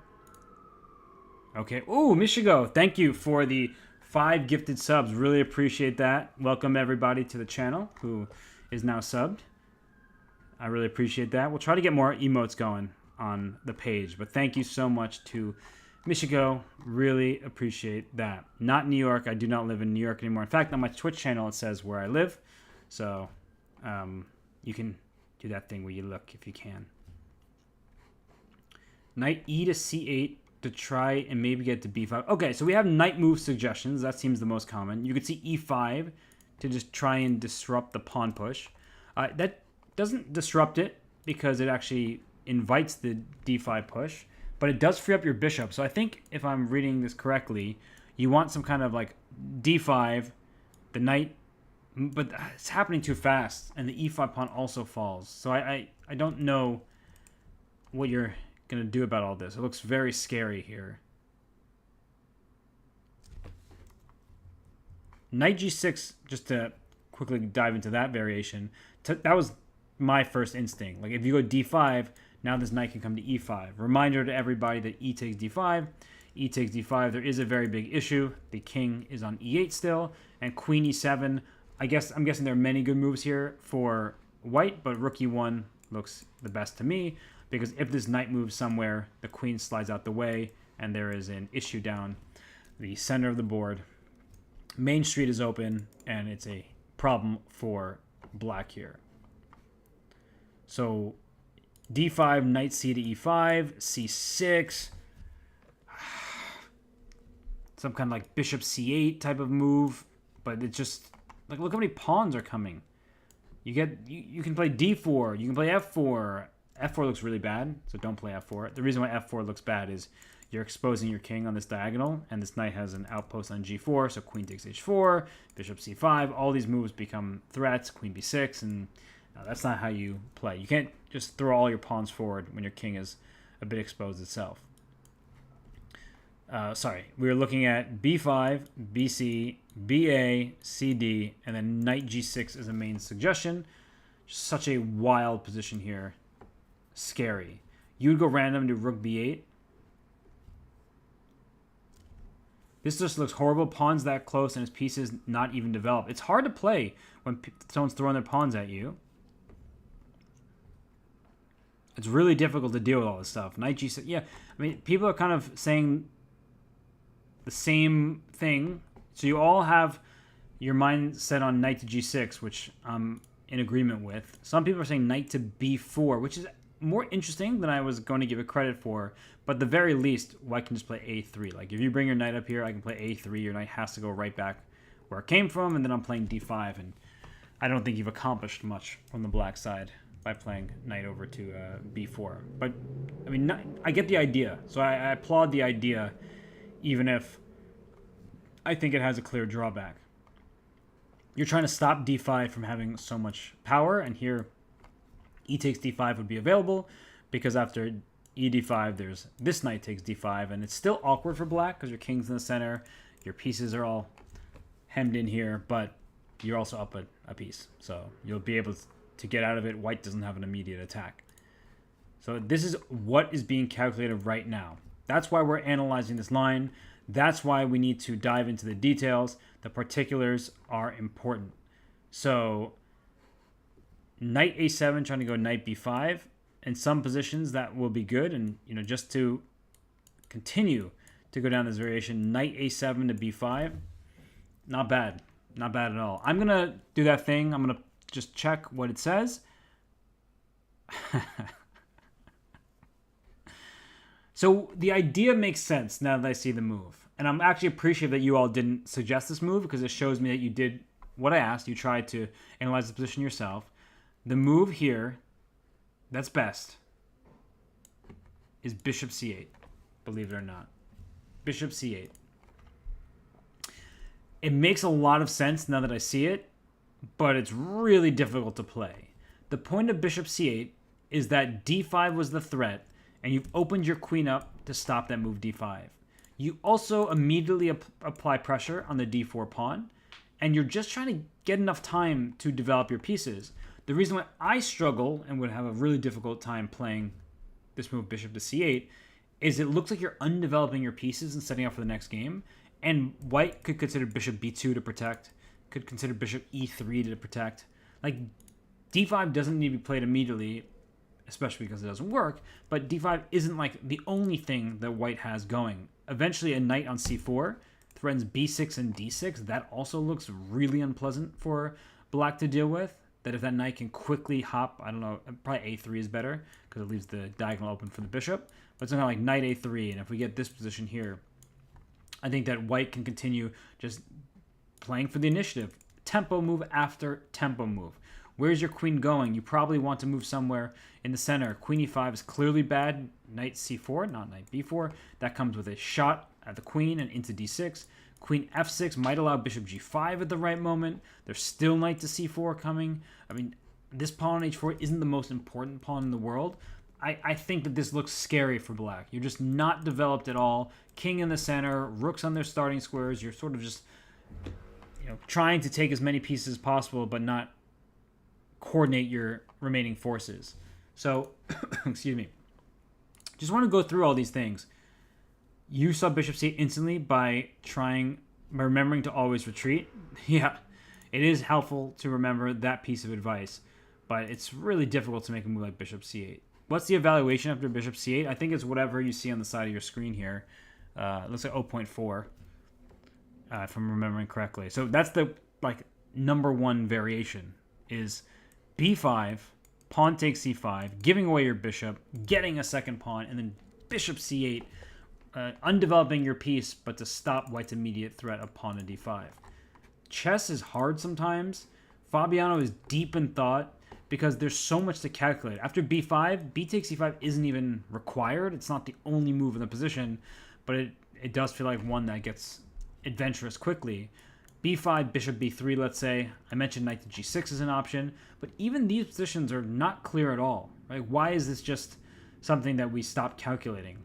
[SPEAKER 1] Okay. Ooh, Michigo, thank you for the 5 gifted subs. Really appreciate that. Welcome everybody to the channel who is now subbed. I really appreciate that. We'll try to get more emotes going on the page, but thank you so much to Michigo, really appreciate that. Not New York. I do not live in New York anymore. In fact, on my Twitch channel, it says where I live. So you can do that thing where you look if you can. Knight e to c8 to try and maybe get to b5. Okay, so we have knight move suggestions. That seems the most common. You could see e5 to just try and disrupt the pawn push. That doesn't disrupt it. because it actually invites the d5 push, but it does free up your bishop. So I think if I'm reading this correctly, you want some kind of like d5, the knight, but it's happening too fast, and the e5 pawn also falls. So I don't know what you're going to do about all this. It looks very scary here. Knight g6, just to quickly dive into that variation, that was my first instinct. Like if you go d5, now this knight can come to e5. Reminder to everybody that e takes d5. E takes d5, there is a very big issue. The king is on e8 still, and queen e7. I'm guessing there are many good moves here for white, but rook e1 looks the best to me, because if this knight moves somewhere, the queen slides out the way, and there is an issue down the center of the board. Main street is open, and it's a problem for black here. So d5, knight c to e5, c6, some kind of like bishop c8 type of move, but it's just like, look how many pawns are coming. You can play d4, you can play f4. F4 looks really bad, so don't play f4. The reason why f4 looks bad is you're exposing your king on this diagonal, and this knight has an outpost on g4, so queen takes h4, bishop c5, all these moves become threats, queen b6, and that's not how you play. You can't just throw all your pawns forward when your king is a bit exposed itself. We were looking at b5, bc, ba, cd, and then knight g6 is a main suggestion. Just such a wild position here. Scary. You would go random to rook b8. This just looks horrible. Pawns that close and his pieces not even developed. It's hard to play when someone's throwing their pawns at you. It's really difficult to deal with all this stuff. Knight g6. Yeah, I mean, people are kind of saying the same thing. So you all have your mind set on knight to g6, which I'm in agreement with. Some people are saying knight to b4, which is more interesting than I was going to give it credit for. But at the very least, white can just play a3. Like if you bring your knight up here, I can play a3. Your knight has to go right back where it came from, and then I'm playing d5. And I don't think you've accomplished much on the black side by playing knight over to b4. But I mean, I get the idea. So I applaud the idea, even if I think it has a clear drawback. You're trying to stop d5 from having so much power, and here e takes d5 would be available, because after e d5 there's this knight takes d5, and it's still awkward for black because your king's in the center, your pieces are all hemmed in here, but you're also up a piece, so you'll be able to get out of it. White doesn't have an immediate attack. So this is what is being calculated right now. That's why we're analyzing this line. That's why we need to dive into the details. The particulars are important. So knight a7 trying to go knight b5. In some positions that will be good, and just to continue to go down this variation, knight a7 to b5, not bad at all. I'm gonna do that thing. I'm gonna just check what it says. So the idea makes sense now that I see the move, and I'm actually appreciative that you all didn't suggest this move, because it shows me that you did what I asked. You tried to analyze the position yourself. The move here that's best is bishop c8, believe it or not. Bishop c8. It makes a lot of sense now that I see it, but it's really difficult to play. The point of bishop c8 is that d5 was the threat, and you've opened your queen up to stop that move d5. You also immediately apply pressure on the d4 pawn, and you're just trying to get enough time to develop your pieces. The reason why I struggle and would have a really difficult time playing this move bishop to c8 is it looks like you're undeveloping your pieces and setting up for the next game. And white could consider bishop b2 to protect, could consider bishop e3 to protect. Like, d5 doesn't need to be played immediately, especially because it doesn't work, but d5 isn't like the only thing that white has going. Eventually a knight on c4 threatens b6 and d6. That also looks really unpleasant for black to deal with. That if that knight can quickly hop, I don't know, probably a3 is better because it leaves the diagonal open for the bishop. But something like knight a3, and if we get this position here, I think that white can continue just playing for the initiative. Tempo move after tempo move. Where's your queen going? You probably want to move somewhere in the center. Queen e5 is clearly bad. Knight c4, not knight b4. That comes with a shot at the queen and into d6. Queen f6 might allow bishop g5 at the right moment. There's still knight to c4 coming. I mean, this pawn on h4 isn't the most important pawn in the world. I think that this looks scary for black. You're just not developed at all. King in the center, rooks on their starting squares. You're sort of just, trying to take as many pieces as possible, but not coordinate your remaining forces. So, excuse me. Just want to go through all these things. You saw bishop c8 instantly by remembering to always retreat. Yeah, it is helpful to remember that piece of advice, but it's really difficult to make a move like bishop c8. What's the evaluation after bishop c8? I think it's whatever you see on the side of your screen here. It looks like 0.4, if I'm remembering correctly. So that's the number one variation is b5, pawn takes c5, giving away your bishop, getting a second pawn, and then bishop c8, undeveloping your piece, but to stop white's immediate threat of pawn to d5. Chess is hard sometimes. Fabiano is deep in thought because there's so much to calculate. After b5, b takes c5 isn't even required. It's not the only move in the position, but it does feel like one that gets adventurous quickly. b5, bishop b3, let's say. I mentioned knight to g6 is an option, but even these positions are not clear at all. Right? Why is this just something that we stop calculating?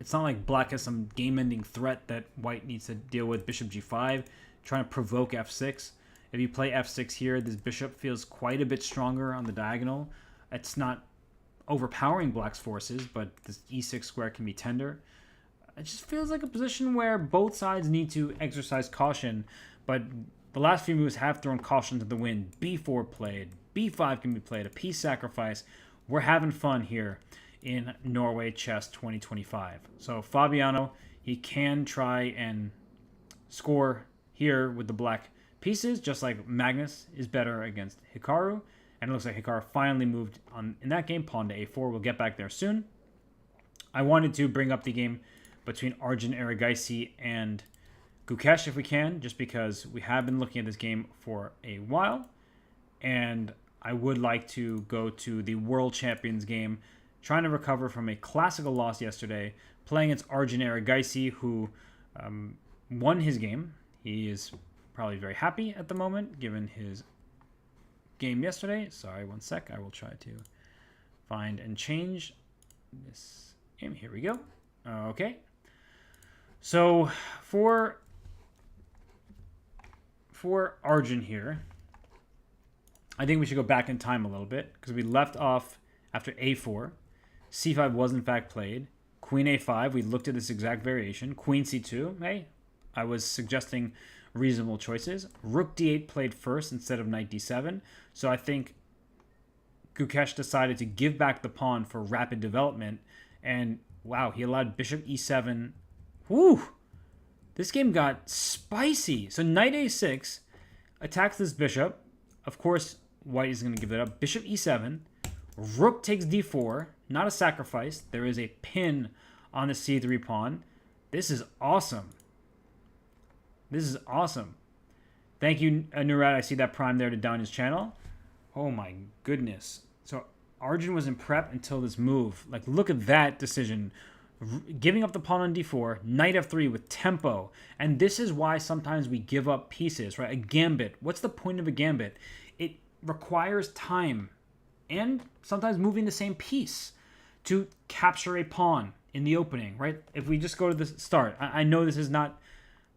[SPEAKER 1] It's not like black has some game-ending threat that white needs to deal with. Bishop g5, trying to provoke f6. If you play f6 here, this bishop feels quite a bit stronger on the diagonal. It's not overpowering black's forces, but this e6 square can be tender. It just feels like a position where both sides need to exercise caution, but the last few moves have thrown caution to the wind. b4 played, b5 can be played, a piece sacrifice. We're having fun here in Norway Chess 2025. So Fabiano, he can try and score here with the black pieces, just like Magnus is better against Hikaru. And it looks like Hikaru finally moved on in that game, pawn to a4. We'll get back there soon. I wanted to bring up the game between Arjun Erigaisi and Gukesh if we can, just because we have been looking at this game for a while. And I would like to go to the World Champions game, trying to recover from a classical loss yesterday, playing against Arjun Erigaisi, who won his game. He is probably very happy at the moment, given his game yesterday. Sorry, one sec. I will try to find and change this game. Here we go. Okay. So for Arjun here, I think we should go back in time a little bit because we left off after a4. c5 was in fact played. Queen a5, we looked at this exact variation. Queen c2, hey, I was suggesting reasonable choices. Rook d8 played first instead of knight d7. So I think Gukesh decided to give back the pawn for rapid development. And wow, he allowed bishop e7. Woo! This game got spicy. So knight a6 attacks this bishop. Of course, white is going to give it up. Bishop e7. Rook takes d4. Not a sacrifice. There is a pin on the c3 pawn. This is awesome. This is awesome. Thank you, Nurad. I see that prime there to down his channel. Oh my goodness. So Arjun was in prep until this move. Like, look at that decision. Giving up the pawn on d4, knight f3 with tempo. And this is why sometimes we give up pieces, right? A gambit. What's the point of a gambit? It requires time and sometimes moving the same piece to capture a pawn in the opening, right? If we just go to the start, I know this is not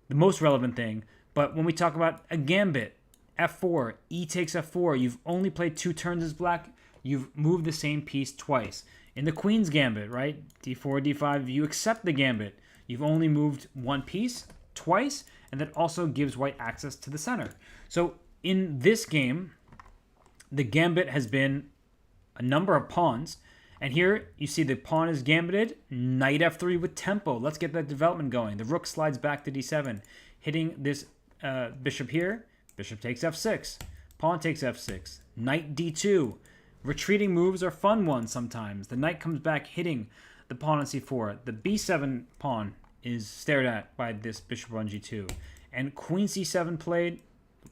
[SPEAKER 1] the most relevant thing, but when we talk about a gambit, f4, e takes f4, you've only played 2 turns as black, you've moved the same piece twice. In the queen's gambit, right, d4, d5, you accept the gambit. You've only moved 1 piece twice, and that also gives white access to the center. So in this game, the gambit has been a number of pawns, and here you see the pawn is gambited, knight f3 with tempo. Let's get that development going. The rook slides back to d7, hitting this bishop here. Bishop takes f6, pawn takes f6, knight d2. Retreating moves are fun ones sometimes. The knight comes back hitting the pawn on c4. The b7 pawn is stared at by this bishop on g2. And queen c7 played.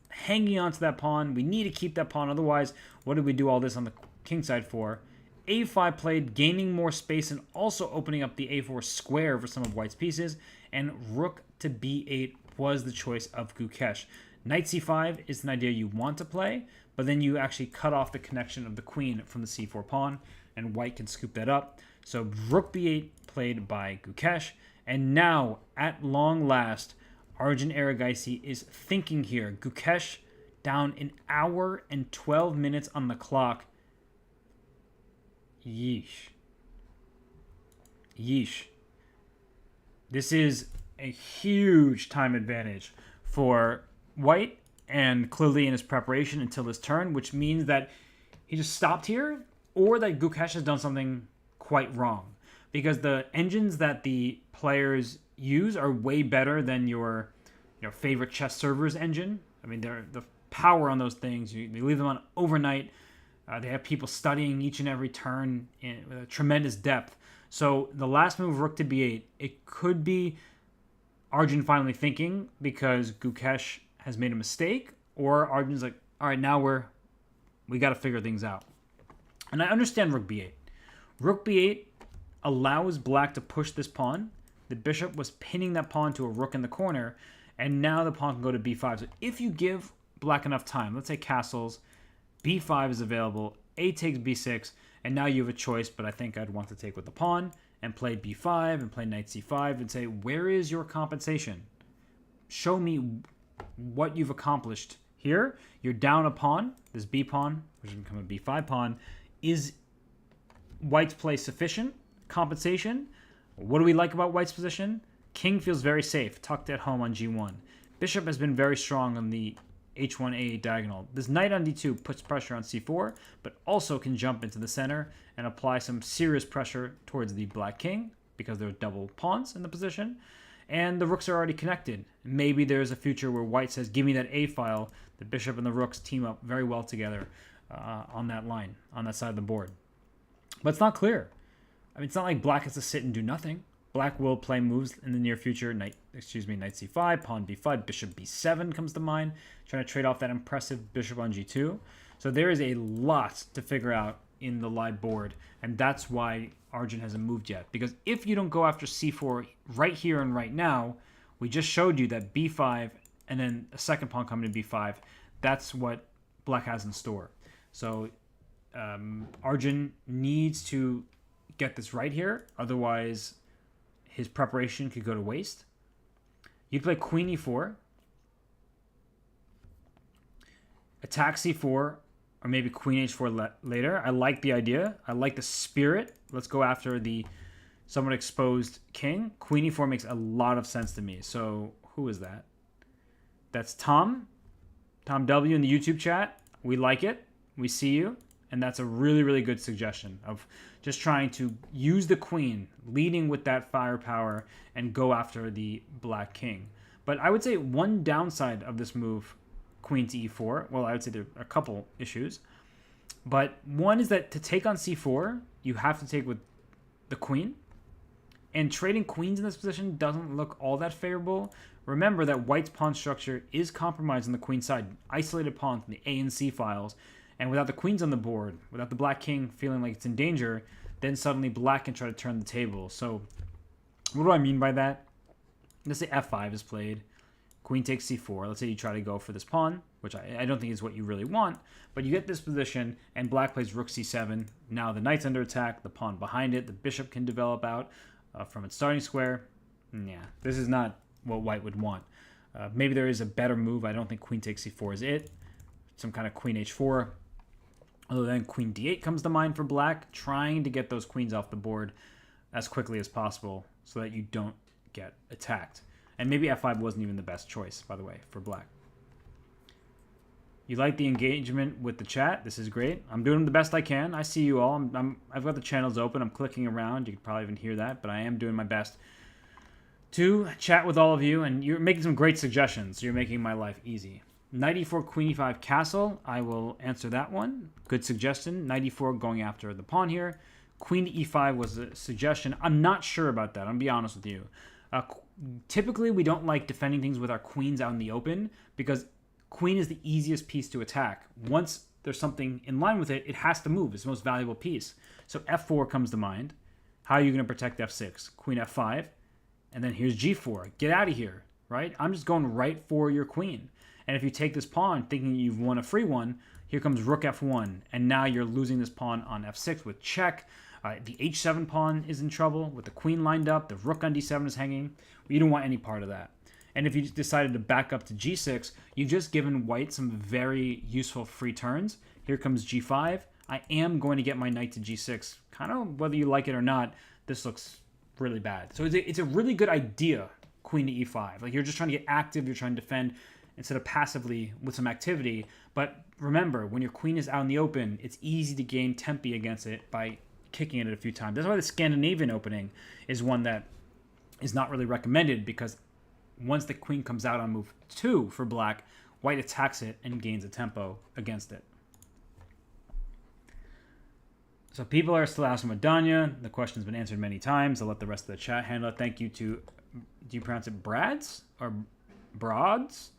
[SPEAKER 1] hanging onto that pawn. We need to keep that pawn. Otherwise, what did we do all this on the king side for? A5 played, gaining more space and also opening up the A4 square for some of white's pieces. And rook to B8 was the choice of Gukesh. Knight C5 is an idea you want to play, but then you actually cut off the connection of the queen from the C4 pawn, and white can scoop that up. So rook B8 played by Gukesh. And now, at long last, Arjun Erigaisi is thinking here. Gukesh down an hour and 12 minutes on the clock. Yeesh. Yeesh. This is a huge time advantage for white, and clearly in his preparation until his turn, which means that he just stopped here, or that Gukesh has done something quite wrong. Because the engines that the players use are way better than your favorite chess server's engine. I mean, the power on those things, they leave them on overnight. They have people studying each and every turn with a tremendous depth. So the last move, rook to b8, it could be Arjun finally thinking because Gukesh has made a mistake, or Arjun's like, all right, now we got to figure things out. And I understand rook b8. Rook b8 allows black to push this pawn. The bishop was pinning that pawn to a rook in the corner, and now the pawn can go to b5. So if you give black enough time, let's say castles, b5 is available, a takes b6, and now you have a choice, but I think I'd want to take with the pawn and play b5 and play knight c5 and say, where is your compensation? Show me what you've accomplished here. You're down a pawn. This b pawn, which will become a b5 pawn, is white's play sufficient? Compensation? What do we like about white's position? King feels very safe, tucked at home on g1. Bishop has been very strong on the h1a diagonal. This knight on d2 puts pressure on c4, but also can jump into the center and apply some serious pressure towards the black king because there are double pawns in the position. And the rooks are already connected. Maybe there's a future where white says, give me that a file. The bishop and the rooks team up very well together on that line, on that side of the board. But it's not clear. I mean, it's not like black has to sit and do nothing. Black will play moves in the near future. Knight c5, pawn b5, bishop b7 comes to mind, trying to trade off that impressive bishop on g2. So there is a lot to figure out in the live board, and that's why Arjun hasn't moved yet. Because if you don't go after c4 right here and right now, we just showed you that b5 and then a second pawn coming to b5. That's what black has in store. So Arjun needs to get this right here, otherwise his preparation could go to waste. You'd play queen e4, attack c4, or maybe queen h4 later. I like the idea. I like the spirit. Let's go after the somewhat exposed king. Queen e4 makes a lot of sense to me. So who is that? That's Tom W in the YouTube chat. We like it. We see you. And that's a really, really good suggestion of just trying to use the queen, leading with that firepower, and go after the black king. But I would say one downside of this move, queen to e4, well, I would say there are a couple issues. But one is that to take on c4, you have to take with the queen. And trading queens in this position doesn't look all that favorable. Remember that white's pawn structure is compromised on the queen side. Isolated pawns in the A and C files. And without the queens on the board, without the black king feeling like it's in danger, then suddenly black can try to turn the table. So what do I mean by that? Let's say f5 is played. Queen takes c4. Let's say you try to go for this pawn, which I don't think is what you really want. But you get this position, and black plays rook c7. Now the knight's under attack, the pawn behind it. The bishop can develop out from its starting square. Yeah, this is not what white would want. Maybe there is a better move. I don't think queen takes c4 is it. Some kind of queen h4. Although then queen d8 comes to mind for black, trying to get those queens off the board as quickly as possible so that you don't get attacked. And maybe f5 wasn't even the best choice, by the way, for black. You like the engagement with the chat. This is great. I'm doing the best I can. I see you all. I've got the channels open. I'm clicking around. You can probably even hear that, but I am doing my best to chat with all of you, and you're making some great suggestions. You're making my life easy. Knight e4, queen e5, castle. I will answer that one. Good suggestion. Knight e4 going after the pawn here. Queen to e5 was a suggestion. I'm not sure about that. I'm going to be honest with you. Typically, we don't like defending things with our queens out in the open because Queen is the easiest piece to attack. Once there's something in line with it, it has to move. It's the most valuable piece. So f4 comes to mind. How are you going to protect f6? Queen f5. And then here's g4. Get out of here, right? I'm just going right for your queen. And if you take this pawn thinking you've won a free one, here comes rook f1. And now you're losing this pawn on f6 with check. The h7 pawn is in trouble with the queen lined up. The rook on d7 is hanging. You don't want any part of that. And if you decided to back up to g6, you've just given white some very useful free turns. Here comes g5. I am going to get my knight to g6. Kind of whether you like it or not, this looks really bad. So it's a really good idea, queen to e5. Like, you're just trying to get active, you're trying to defend instead of passively with some activity. But remember, when your queen is out in the open, it's easy to gain tempi against it by kicking it a few times. That's why the Scandinavian opening is one that is not really recommended, because once the queen comes out on move 2 for black, white attacks it and gains a tempo against it. So people are still asking about Danya. The question's been answered many times. I'll let the rest of the chat handle it. Thank you to, do you pronounce it Brads or Broads?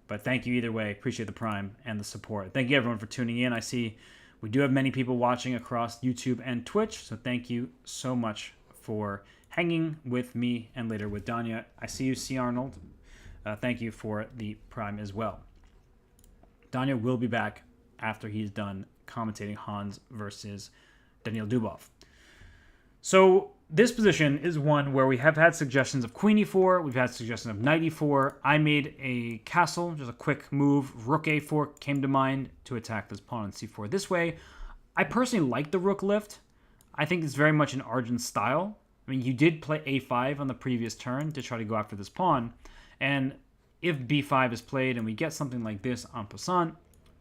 [SPEAKER 1] But thank you either way. Appreciate the prime and the support. Thank you everyone for tuning in. I see we do have many people watching across YouTube and Twitch, so thank you so much for hanging with me and later with Danya. I see you, C. Arnold. Thank you for the prime as well. Danya will be back after he's done commentating Hans versus Daniil Dubov. So this position is one where we have had suggestions of queen e4, we've had suggestions of knight e4. I made a castle, just a quick move. Rook a4 came to mind to attack this pawn on c4 this way. I personally like the rook lift. I think it's very much in Arjun's style. I mean, you did play a5 on the previous turn to try to go after this pawn, and if b5 is played and we get something like this en passant,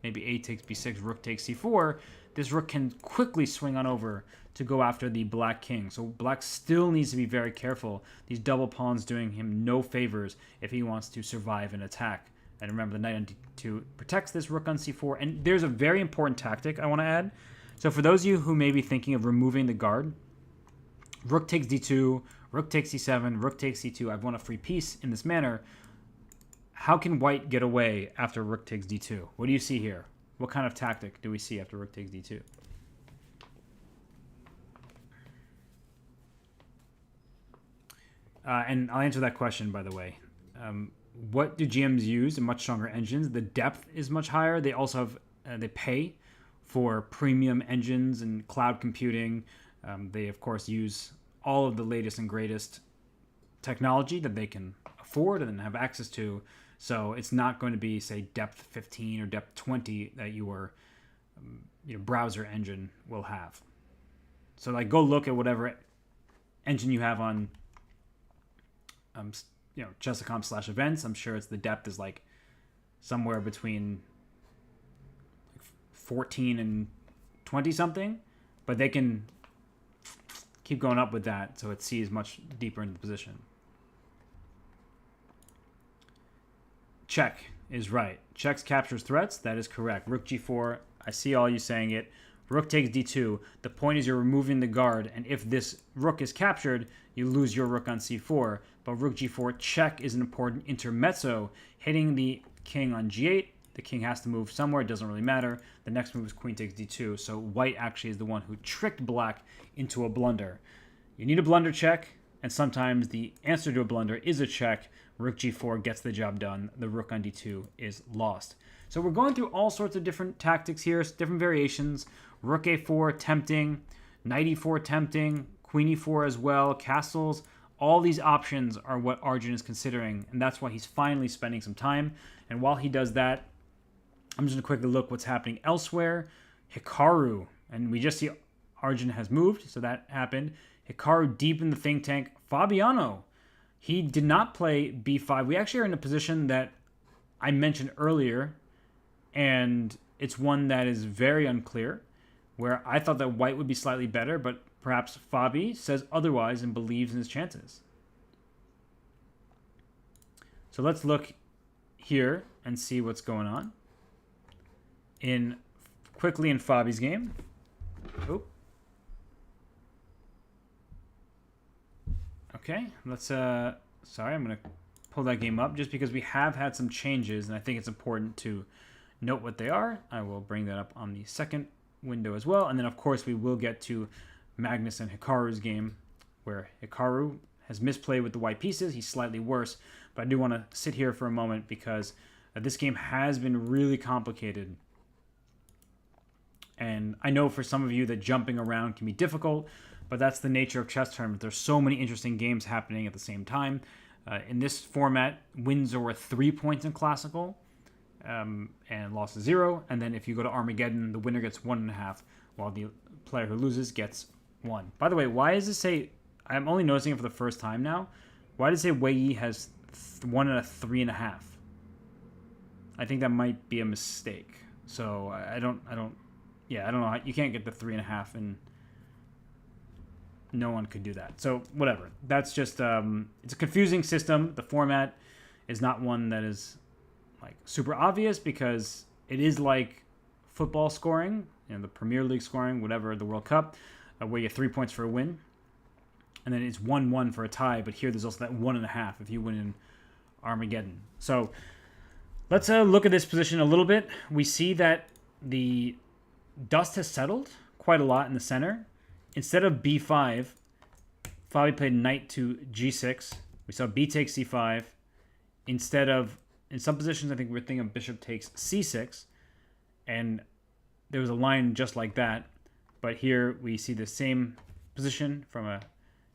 [SPEAKER 1] maybe a takes b6, rook takes c4, this rook can quickly swing on over to go after the black king. So black still needs to be very careful. These double pawns doing him no favors if he wants to survive an attack. And remember, the knight on d2 protects this rook on c4. And there's a very important tactic I want to add. So for those of you who may be thinking of removing the guard, rook takes d2, rook takes c7, rook takes c2. I've won a free piece in this manner. How can white get away after rook takes d2? What do you see here? What kind of tactic do we see after rook takes d2? And I'll answer that question, by the way. What do GMs use in much stronger engines? The depth is much higher. They also have, they pay for premium engines and cloud computing. They, of course, use all of the latest and greatest technology that they can afford and have access to. So it's not going to be, say, depth 15 or depth 20 that your browser engine will have. So, like, go look at whatever engine you have on Chess.com/events. I'm sure the depth is like somewhere between 14 and 20 something, but they can keep going up with that so it sees much deeper into the position. Check is right. Checks captures threats. That is correct. Rook g4. I see all you saying it. Rook takes d2. The point is you're removing the guard, and if this rook is captured, you lose your rook on c4. But rook g4 check is an important intermezzo, hitting the king on g8. The king has to move somewhere. It doesn't really matter. The next move is queen takes d2. So white actually is the one who tricked black into a blunder. You need a blunder check, and sometimes the answer to a blunder is a check. Rook g4 gets the job done. The rook on d2 is lost. So we're going through all sorts of different tactics here, different variations. Rook a4 tempting, knight e4 tempting, queen e4 as well, castles. All these options are what Arjun is considering, and that's why he's finally spending some time. And while he does that, I'm just going to quickly look what's happening elsewhere. Hikaru, and we just see Arjun has moved, so that happened. Hikaru deep in the think tank. Fabiano, he did not play b5. We actually are in a position that I mentioned earlier, and it's one that is very unclear, where I thought that white would be slightly better, but perhaps Fabi says otherwise and believes in his chances. So let's look here and see what's going on. Quickly in Fabi's game. Oh. Okay, let's sorry, I'm gonna pull that game up just because we have had some changes, and I think it's important to note what they are. I will bring that up on the second window as well. And then, of course, we will get to Magnus and Hikaru's game, where Hikaru has misplayed with the white pieces. He's slightly worse, but I do want to sit here for a moment because this game has been really complicated. And I know for some of you that jumping around can be difficult, but that's the nature of chess tournaments. There's so many interesting games happening at the same time. In this format, wins are worth 3 points in Classical, and loss is 0. And then if you go to Armageddon, the winner gets 1.5, while the player who loses gets 1. By the way, why does it say... I'm only noticing it for the first time now. Why does it say Wei Yi has 1 and a 3.5? I think that might be a mistake. So I don't know. You can't get the 3.5, and no one could do that. So whatever. That's just it's a confusing system. The format is not one that is like super obvious because it is like football scoring, the Premier League scoring, whatever, the World Cup, where you get 3 points for a win. And then it's 1-1 for a tie, but here there's also that 1.5 if you win in Armageddon. So let's look at this position a little bit. We see that the dust has settled quite a lot in the center. Instead of b5, Fabi played knight to g6. We saw b takes c5. Instead of, in some positions, I think we're thinking of bishop takes c6. And there was a line just like that. But here we see the same position from a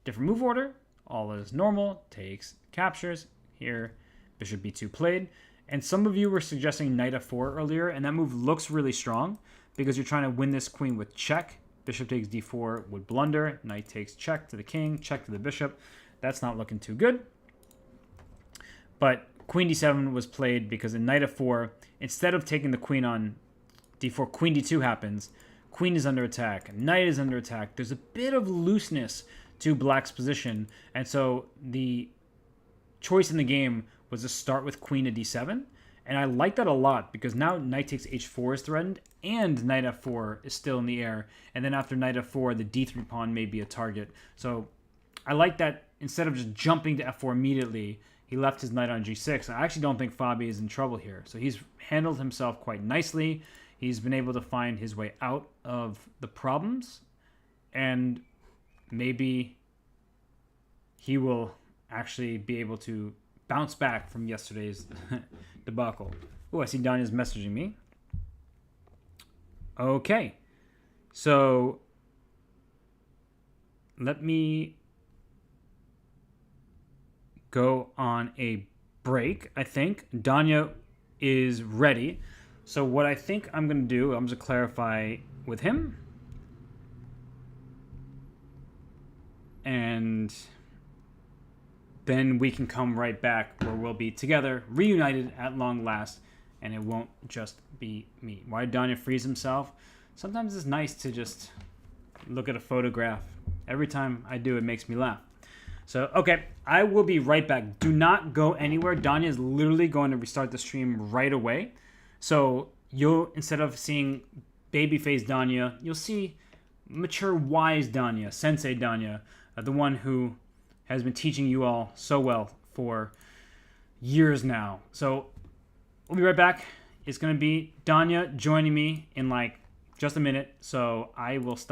[SPEAKER 1] different move order. All is normal. Takes, captures. Here, bishop b2 played. And some of you were suggesting knight f4 earlier, and that move looks really strong because you're trying to win this queen with check. Bishop takes d4 would blunder. Knight takes check to the king, check to the bishop. That's not looking too good. But queen d7 was played because in knight f4, instead of taking the queen on d4, queen d2 happens. Queen is under attack. Knight is under attack. There's a bit of looseness to black's position. And so the choice in the game was to start with queen to d7. And I like that a lot because now knight takes h4 is threatened and knight f4 is still in the air. And then after knight f4, the d3 pawn may be a target. So I like that instead of just jumping to f4 immediately, he left his knight on g6. I actually don't think Fabi is in trouble here. So he's handled himself quite nicely. He's been able to find his way out of the problems. And maybe he will actually be able to bounce back from yesterday's debacle. Oh, I see Danya's messaging me. Okay. So let me go on a break, I think. Danya is ready. So what I think I'm going to do, I'm just going to clarify with him. And then we can come right back where we'll be together, reunited at long last, and it won't just be me. Why did Danya freeze himself? Sometimes it's nice to just look at a photograph. Every time I do, it makes me laugh. So, okay, I will be right back. Do not go anywhere. Danya is literally going to restart the stream right away. So you'll, instead of seeing babyface Danya, you'll see mature, wise Danya, sensei Danya, the one who has been teaching you all so well for years now. So we'll be right back. It's going to be Danya joining me in like just a minute. So I will stop.